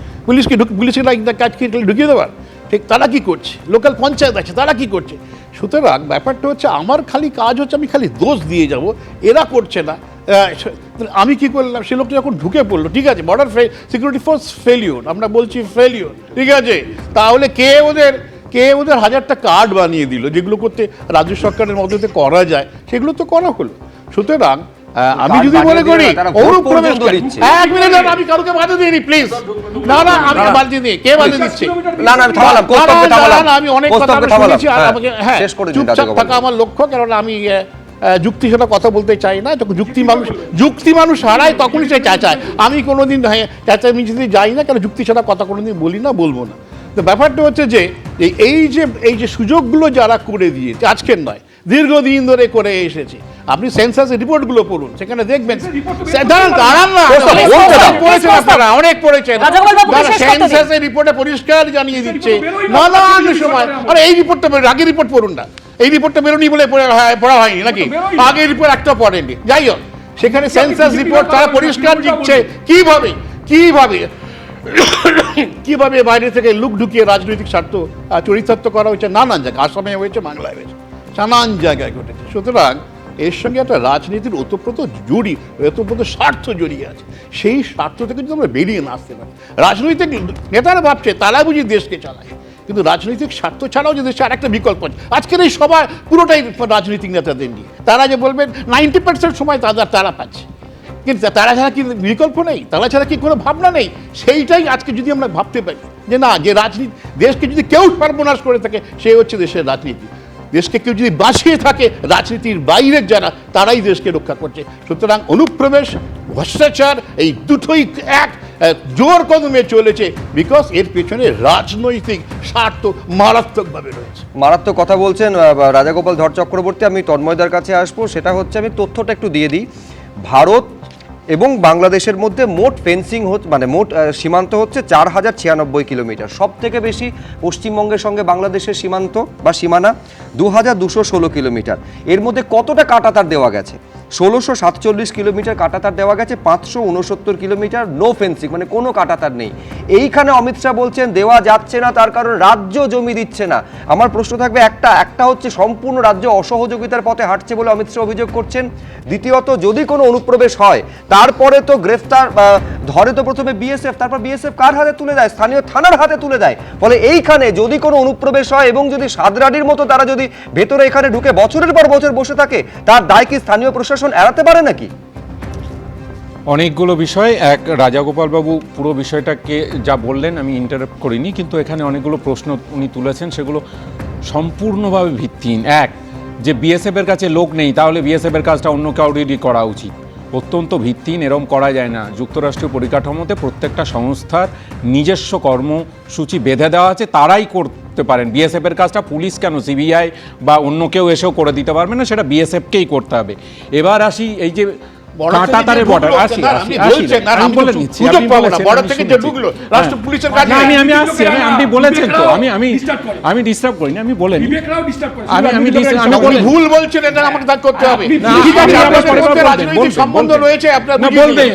পুলিশের কাজকে ঢুকিয়ে দেওয়ার। ঠিক তারা কি করছে? লোকাল পঞ্চায়েত আছে, তারা কি করছে? সুতরাং ব্যাপারটা হচ্ছে আমার খালি কাজ হচ্ছে আমি খালি দোষ দিয়ে যাব, এরা করছে না। আমি কি করলাম? সে লোকটা যখন ঢুকে পড়লো, ঠিক আছে, বর্ডার সিকিউরিটি ফোর্স ফেলিওর, আমরা বলছি ফেলিওর, ঠিক আছে, তাহলে কে ওদের 1000টা কার্ড বানিয়ে দিল, যেগুলো করতে রাজ্য সরকারের মধ্যে করা যায়, সেগুলো তো করা হলো। সুতরাং আমি যদি মনে করি এক মিনিট, আমি কাউকে বাধা দিইনি, প্লিজ। না আমি বাধা দিই, কে বাধা দিচ্ছে? আমি অনেক কথা শুনেছি, আর আমাকে চুপচাপ থাকা আমার লক্ষ্য, কারণ আমি যুক্তি সেটা কথা বলতে চাই না। যখন যুক্তি মানুষ হারায় তখনই সে চাচায়। আমি কোনোদিন চেঁচামেচিতে যাই না, কারণ যুক্তি সেটা কথা কোনোদিন বলি না, বলবো না। তো ব্যাপারটা হচ্ছে যে এই যে সুযোগগুলো যারা করে দিয়েছে, আজকের নয়, দীর্ঘদিন ধরে করে এসেছে। আপনি সেন্সাসের রিপোর্টগুলো পড়ুন, সেখানে দেখবেন অনেক পড়েছেন, সেন্সাসের রিপোর্টে পরিষ্কার জানিয়ে দিচ্ছে নানান সময়। আর এই রিপোর্টটা আগের রিপোর্ট পড়ুন না, এই রিপোর্টটা বেরোনি বলে পড়া হয়নি নাকি? আগের রিপোর্ট একটা পড়েনি। যাই হোক, সেখানে সেন্সাস রিপোর্ট তারা পরিষ্কার দিচ্ছে কিভাবে বাইরে থেকে লোক ঢুকিয়ে রাজনৈতিক স্বার্থ চরিতার্থ করা হয়েছে নানান জায়গায়। আসামে হয়েছে, বাংলায় হয়েছে, নানান জায়গায় ঘটেছে। সুতরাং এর সঙ্গে একটা রাজনীতির ওতপ্রোত স্বার্থ জড়িয়ে আছে। সেই স্বার্থ থেকে যদি আমরা বেরিয়ে না আসতে পারি, রাজনৈতিক নেতারা ভাবছে তারা বুঝি দেশকে চালায়, কিন্তু রাজনৈতিক স্বার্থ ছাড়াও যে দেশে আরেকটা বিকল্প আছে। আজকের এই সভা পুরোটাই রাজনৈতিক নেতাদের নিয়ে। তারা যে বলবেন 90% সময় তারা পাচ্ছে, কিন্তু তারা ছাড়া কি বিকল্প নেই? তারা ছাড়া কি কোনো ভাবনা নেই? সেইটাই আজকে যদি আমরা ভাবতে পারি যে না, যে রাজনীতি দেশকে যদি কেউ সর্বনাশ করে থাকে, সে হচ্ছে দেশের রাজনীতি। দেশকে কেউ যদি বাঁচিয়ে থাকে, রাজনীতির বাইরের যারা, তারাই দেশকে রক্ষা করছে। সুতরাং অনুপ্রবেশ, ভ্রষ্টাচার, এই দুটোই এক জোর কদমে চলেছে, বিকজ এর পেছনে রাজনৈতিক স্বার্থ মারাত্মকভাবে রয়েছে। মারাত্মক কথা বলছেন রাজাগোপাল ধর চক্রবর্তী। আমি তন্ময়দার কাছে আসবো, সেটা হচ্ছে আমি তথ্যটা একটু দিয়ে দিই। ভারত এবং বাংলাদেশের মধ্যে মোট ফেন্সিং মানে মোট সীমান্ত হচ্ছে 4096 কিলোমিটার। সব থেকে বেশি পশ্চিমবঙ্গের সঙ্গে বাংলাদেশের সীমান্ত বা সীমানা 2216 কিলোমিটার। এর মধ্যে কতটা কাঁটাতার দেওয়া গেছে? 1647 কিলোমিটার কাঁটাতার দেওয়া গেছে, 569 কিলোমিটার নো ফেন্সিং, মানে কোনো কাঁটাতার নেই। এইখানে অমিত শাহ বলছেন দেওয়া যাচ্ছে না, তার কারণ রাজ্য জমি দিচ্ছে না। আমার প্রশ্ন থাকবে একটা হচ্ছে সম্পূর্ণ রাজ্য অসহযোগিতার পথে হাঁটছে বলে অমিত শাহ অভিযোগ করছেন। দ্বিতীয়ত, যদি কোনো অনুপ্রবেশ হয় তারপরে তো গ্রেফতার ধরে তো প্রথমে বিএসএফ, তারপর বিএসএফ কার হাতে তুলে দেয়? স্থানীয় থানার হাতে তুলে দেয়। ফলে এইখানে যদি কোনো অনুপ্রবেশ হয় এবং যদি সাদরাডির মতো তারা যদি ভেতরে এখানে ঢুকে বছরের পর বছর বসে থাকে, তার দায় কি স্থানীয় প্রশাসন এড়াতে পারে নাকি? অনেকগুলো বিষয়। এক, রাজাগোপাল বাবু পুরো বিষয়টাকে যা বললেন আমি ইন্টারাপ্ট করিনি, কিন্তু এখানে অনেকগুলো প্রশ্ন উনি তুলেছেন, সেগুলো সম্পূর্ণভাবে ভিত্তিহীন। এক, যে বিএসএফ এর কাছে লোক নেই, তাহলে বিএসএফ এর কাজটা অন্য কাউরেরই করা উচিত। অত্যন্ত ভিত্তিহীন, এরম করা যায় না। যুক্তরাষ্ট্রীয় পরিকাঠামোতে প্রত্যেকটা সংস্থার নিজস্ব কর্মসূচি বেঁধে দেওয়া আছে, তারাই করতে পারেন। বিএসএফ এর কাজটা পুলিশ কেন, সিবিআই বা অন্য কেউ এসেও করে দিতে পারবে না, সেটা বিএসএফকেই করতে হবে। এবার আসি এই যে কাঁটাতারের বর্ডার, আমি বলেছেন তো, আমি ডিস্টার্ব করিনি, আমি বলেন ভুল বলছেন, এটা আমাকে দাগ করতে হবে। সম্বন্ধ রয়েছে আপনার, বলবেন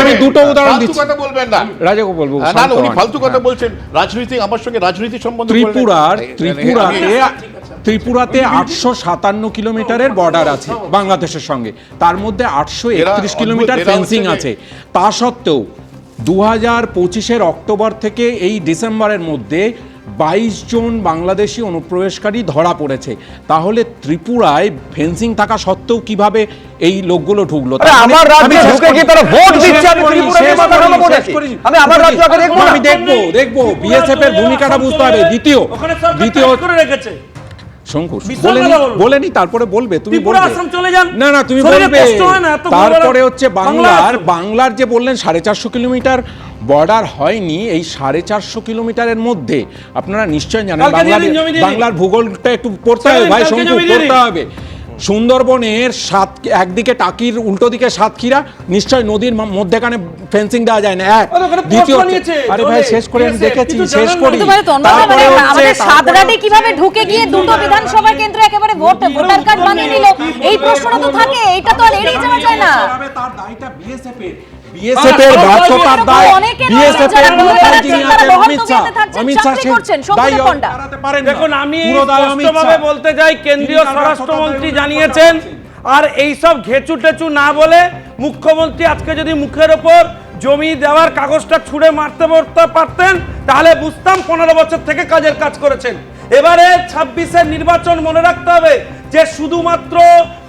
আমি দুটো উদাহরণ দিচ্ছি। রাজাগোপাল বাবু, ফালতু কথা বলছেন, রাজনীতি আমার সঙ্গে রাজনীতি সম্বন্ধে। ত্রিপুরাতে 857 কিলোমিটারের বর্ডার আছে বাংলাদেশের সঙ্গে, তার মধ্যে 831 কিলোমিটার ফেন্সিং আছে। তা সত্ত্বেও 2025 অক্টোবর থেকে এই ডিসেম্বরের মধ্যে 22 জন বাংলাদেশি অনুপ্রবেশকারী ধরা পড়েছে। তাহলে ত্রিপুরায় ফেন্সিং থাকা সত্ত্বেও কিভাবে এই লোকগুলো ঢুকলো? আমি দেখবো বিএসএফ এর ভূমিকাটা বুঝতে হবে। দ্বিতীয় শঙ্কুশ বলেনি, তারপরে বলবে, তুমি না তুমি বলবে। তারপরে হচ্ছে বাংলার যে বললেন 450 কিলোমিটার বর্ডার হয়নি, এই 450 কিলোমিটারের মধ্যে আপনারা নিশ্চয় জানেন বাংলার ভূগোলটা একটু পড়তে হবে ভাই, শঙ্কু পড়তে হবে। সুন্দরবনের একদিকে টাকির উল্টো দিকে সাতক্ষীরা, নিশ্চয় নদীর মধ্যেখানে ফেন্সিং দেওয়া যায় না। দ্বিতীয়, আরে ভাই শেষ করে আমি দেখেছি, শেষ করি। তারপরে আমাদের সাদরাডি কিভাবে ঢুকে গিয়ে দুটো বিধানসভা কেন্দ্র একেবারে ভোটার কার্ড বানিয়ে নিল, এই প্রশ্নটা তো থাকে, এটা তো আর এড়িয়ে যাওয়া যায় না। তার দায়টা বিএসএফ এর, বিএসএফের ব্যর্থতার দায় বিএসএফ এর অমিত শাহ দেখুন, আমি স্পষ্টভাবে বলতে চাই, কেন্দ্রীয় স্বরাষ্ট্রমন্ত্রী জানিয়েছেন। আর এই সব ঘেচু টেচু না বলে মুখ্যমন্ত্রী আজকে যদি মুখের ওপর জমি দেওয়ার কাগজটা ছুঁড়ে মারতে পারতেন, তাহলে বুঝতাম 15 বছর থেকে কাজের কাজ করেছেন। এবারে 26-এর নির্বাচন মনে রাখতে হবে যে শুধুমাত্র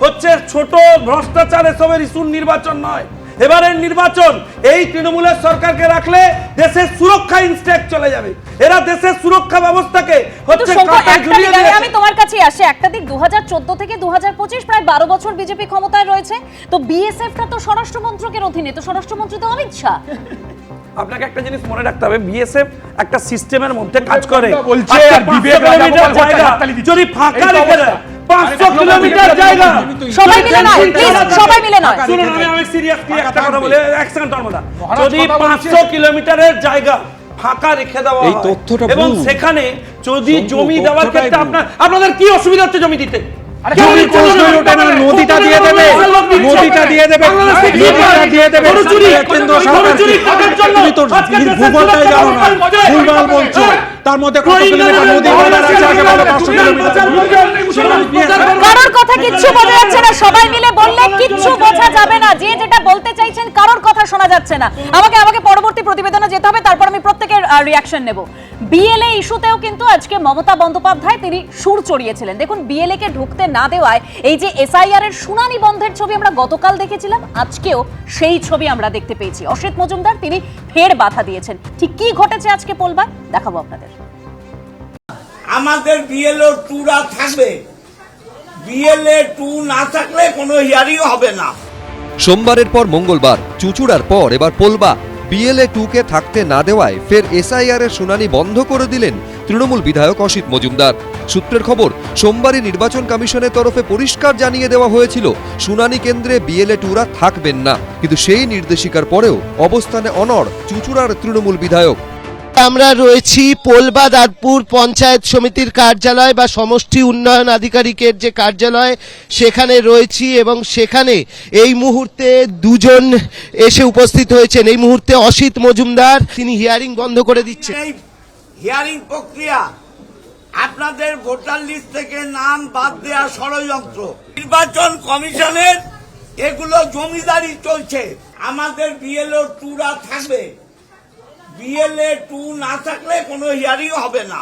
হচ্ছে ছোট ভ্রষ্টাচার এসবের ইস্যুর নির্বাচন নয়। এবারের নির্বাচন এই তৃণমূলের সরকারকে রাখলে দেশের সুরক্ষা ইনস্ট্যাক্ট চলে যাবে। এরা দেশের সুরক্ষা ব্যবস্থাকে হচ্ছে আমি তোমার কাছে আসে একটা দিক, 2014 থেকে 2025 প্রায় 12 বছর বিজেপি ক্ষমতায় রয়েছে, তো বিএসএফটা তো স্বরাষ্ট্র মন্ত্রকের অধীনে, তো স্বরাষ্ট্রমন্ত্রী তো অমিত শাহ। আপনাকে একটা জিনিস মনে রাখতে হবে, বিএসএফ একটা সিস্টেমের মধ্যে কাজ করে। যদি ফাঁকা রেখে দেয় 500 কিলোমিটার জায়গা, সবাই মিলে নয়, সবাই মিলে নয়, শুনুন আমি সিরিয়াসলি একটা কথা বলে, এক সেকেন্ড ধর্মদা, যদি 500 কিলোমিটারের জায়গা ফাঁকা রেখে দেওয়া হয় এবং সেখানে যদি জমি দেওয়ার ক্ষেত্রে আপনাদের কি অসুবিধা হচ্ছে জমি দিতে? নদীটা দিয়ে দেবে, নদীটা দিয়ে দেবে, নদীটা দিয়ে দেবে। তুমি তো ভূগোলটাই জানো না, ভুলভাল বলছো। তার মধ্যে কত কিলোমিটার নদী বর্ডার আছে, আগে বলো 500 কিলোমিটার। কারোর কথা কিচ্ছু বোঝা যাচ্ছে না, সবাই মিলে বললে কিচ্ছু বোঝা যাবে না। যে যেটা বলতে চাইছেন কারোর কথা শোনা যাচ্ছে না। আমাকে পরবর্তী প্রতিবেদনে যেতে হবে, তারপর আমি প্রত্যেকের রিঅ্যাকশন নেব। বিএলএ ইস্যুতেও কিন্তু আজকে মমতা বন্দ্যোপাধ্যায় তিনি সুর চড়িয়েছিলেন। দেখুন, বিএলএ কে ঢুকতে না দেওয়ায় এই যে এসআইআর এর শুনানি বন্ধের ছবি আমরা গতকাল দেখেছিলাম, আজকেও সেই ছবি আমরা দেখতে পেয়েছি। অসিত মজুমদার তিনি ফের বাধা দিয়েছেন। ঠিক কি ঘটেছে আজকে পোলবার দেখাবো আপনাদের। আমাদের বিএলও 2 থাকবে, বিএলএ 2 না থাকলে কোনো হিয়ারিং হবে না। সোমবারের পর মঙ্গলবার, চুঁচুড়ার পর এবার পোলবা, BLA 2-কে থাকতে না দেওয়ায় ফের SIR এর শুনানি বন্ধ করে দিলেন তৃণমূল বিধায়ক অসিত মজুমদার। সূত্রের খবর, সোমবারই নির্বাচন কমিশনের তরফে পরিষ্কার জানিয়ে দেওয়া হয়েছিল শুনানি কেন্দ্রে BLA 2রা থাকবেন না, কিন্তু সেই নির্দেশিকার পরেও অবস্থানে অনড় চুঁচুড়ার তৃণমূল বিধায়ক। আমরা রয়েছি পোলবা দাঁতপুর পঞ্চায়েত সমিতির কার্যালয় বা সমষ্টি উন্নয়ন আধিকারিকের যে কার্যালয় সেখানে রয়েছি এবং সেখানে এই মুহূর্তে দুজন এসে উপস্থিত হয়েছেন। এই মুহূর্তে অসিত মজুমদার, তিনি হিয়ারিং বন্ধ করে দিচ্ছেন। এই হিয়ারিং প্রক্রিয়া আপনাদের ভোটার লিস্ট থেকে নাম বাদ দেওয়ার ষড়যন্ত্র, নির্বাচন কমিশনের এগুলো জমিদারি চলছে। আমাদের BLA 2রা থাকবে, BLA 2 না থাকলে কোনো হিয়ারিং হবে না।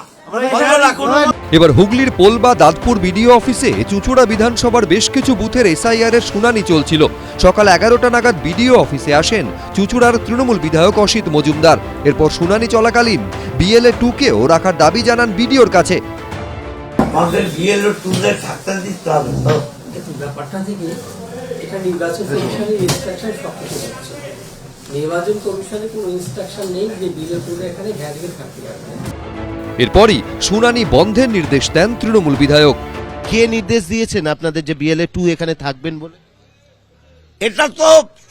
এবার হুগলির পোলবা দাঁতপুর বিডিও অফিসে চুঁচুড়া বিধানসভার বেশ কিছু বুথের SIR এর শুনানি চলছিল। সকাল 11টা নাগাদ বিডিও অফিসে আসেন চুঁচুড়ার তৃণমূল বিধায়ক অসিত মজুমদার। এরপর শুনানি চলাকালীন BLA 2-কেও রাখার দাবি জানান বিডিওর কাছে। আমাদের BLA 2 থাকতে দিতে হবে তো। ব্যাপারটা থেকে এটা নির্বাচন কমিশনের ইনস্ট্রাকশন সবকিছু হচ্ছে। নির্বাচন কমিশনের কোনো ইনস্ট্রাকশন নেই যে BLA 2 এখানে ভ্যালিড থাকতে পারবে। এরপরই শুনানি বন্ধের নির্দেশ দেন তৃণমূল বিধায়ক। কে নির্দেশ দিয়েছেন আপনাদের যে BLA 2 এখানে থাকবেন বলে? এটা তো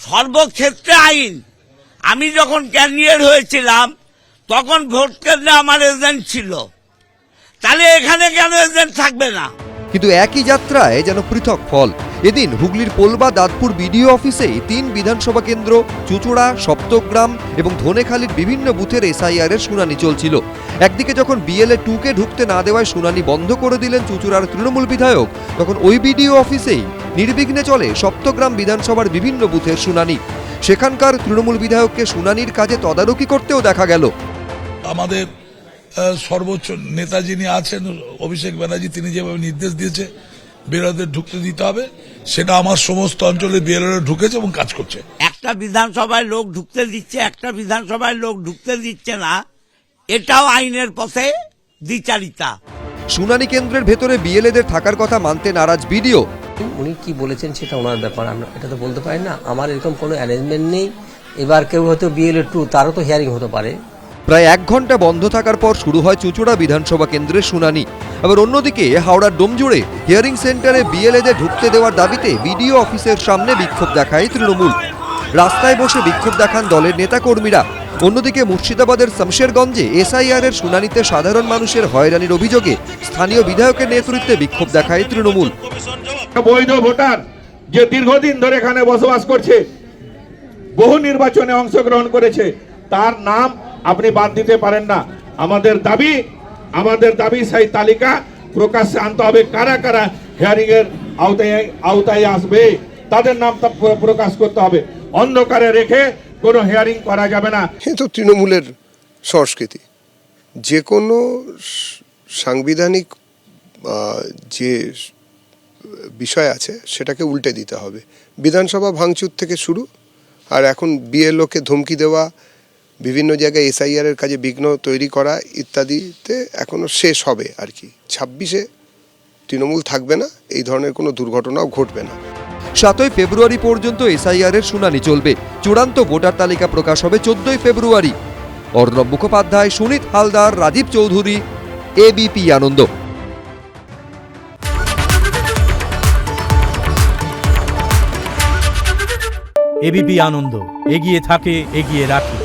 সর্বক্ষেত্রে আইন। আমি যখন ক্যান্ডিডেট হয়েছিলাম তখন ভোট কেন্দ্রে আমার এজেন্ট ছিল, তাহলে এখানে কেন এজেন্ট থাকবে না? কিন্তু একই যাত্রায় যেন পৃথক ফল। এদিন হুগলির পোলবা দাঁতপুর বিডিও অফিসেই 3 বিধানসভা কেন্দ্র চুঁচুড়া, সপ্তগ্রাম এবং ধনেখালির বিভিন্ন বুথের SIR এর শুনানি চলছিল। একদিকে যখন BLA 2-কে ঢুকতে না দেওয়ায় শুনানি বন্ধ করে দিলেন চুঁচুড়ার তৃণমূল বিধায়ক, তখন ওই বিডিও অফিসেই নির্বিঘ্নে চলে সপ্তগ্রাম বিধানসভার বিভিন্ন বুথের শুনানি। সেখানকার তৃণমূল বিধায়ককে শুনানির কাজে তদারকি করতেও দেখা গেল। আমাদের সর্বোচ্চ নেতা যিনি আছেন অভিষেক ব্যানার্জি, তিনি যেভাবে নির্দেশ দিয়েছে বিরোধীদের ঢুকতে দিতে হবে, সেটা আমার সমস্ত অঞ্চলে BLA ঢুকেছে এবং কাজ করছে। একটা বিধানসভায় লোক ঢুকতে দিচ্ছে, একটা বিধানসভায় লোক ঢুকতে দিচ্ছে না, এটাও আইনের পথে দ্বিচারিতা। শুনানি কেন্দ্রের ভেতরে BLA-দের থাকার কথা মানতে নারাজ বিডিও। উনি কি বলেছেন সেটা ওনার ব্যাপার, আমরা এটা তো বলতে পারি না। আমার এরকম কোনো অ্যারেঞ্জমেন্ট নেই। এবার কেউ হয়তো BLA 2 তারও তো হিয়ারিং হতে পারে। প্রায় 1 ঘন্টা বন্ধ থাকার পর শুরু হয় চুঁচুড়া বিধানসভা কেন্দ্রের শুনানি। আবার অন্যদিকে হাওড়ার ডোমজুড়ে হিয়ারিং সেন্টারে BLA-দের ঢুকতে দেওয়ার দাবিতে বিডিও অফিসের সামনে বিক্ষোভ দেখায় তৃণমূল। রাস্তায় বসে বিক্ষোভ দেখান দলের নেতাকর্মীরা। অন্যদিকে মুর্শিদাবাদের শমশেরগঞ্জে SIR এর শুনানিতে সাধারণ মানুষের হয়রানির অভিযোগে স্থানীয় বিধায়কের নেতৃত্বে বিক্ষোভ দেখায় তৃণমূল। বৈধ ভোটার যে দীর্ঘদিন ধরে এখানে বসবাস করছে, বহু নির্বাচনে অংশগ্রহণ করেছে, তার নাম আপনি বাদ দিতে পারেন না। আমাদের দাবি সেই তালিকা প্রকাশ্যে আনতে হবে। কারা কারা হিয়ারিং এর আওতায় আসবে তাদের নাম প্রকাশ করতে হবে। অন্ধকারে রেখে কোনো হিয়ারিং করা যাবে না। কিন্তু তৃণমূলের সংস্কৃতি, যে কোনো সাংবিধানিক যে বিষয় আছে সেটাকে উল্টে দিতে হবে। বিধানসভা ভাঙচুর থেকে শুরু, আর এখন BLO-কে ধমকি দেওয়া, বিভিন্ন জায়গায় SIR এর কাজে বিঘ্ন তৈরি করা ইত্যাদিতে এখনো শেষ হবে আর কি। 26-এ তৃণমূল থাকবে না, এই ধরনের কোনো দুর্ঘটনাও ঘটবে না। 7ই ফেব্রুয়ারি পর্যন্ত SIR এর শুনানি চলবে। চূড়ান্ত ভোটার তালিকা প্রকাশ হবে 14ই ফেব্রুয়ারি। অর্ণব মুখোপাধ্যায়, সুনীত হালদার, রাজীব চৌধুরী, ABP আনন্দ। ABP আনন্দ, এগিয়ে থাকে, এগিয়ে রাখে।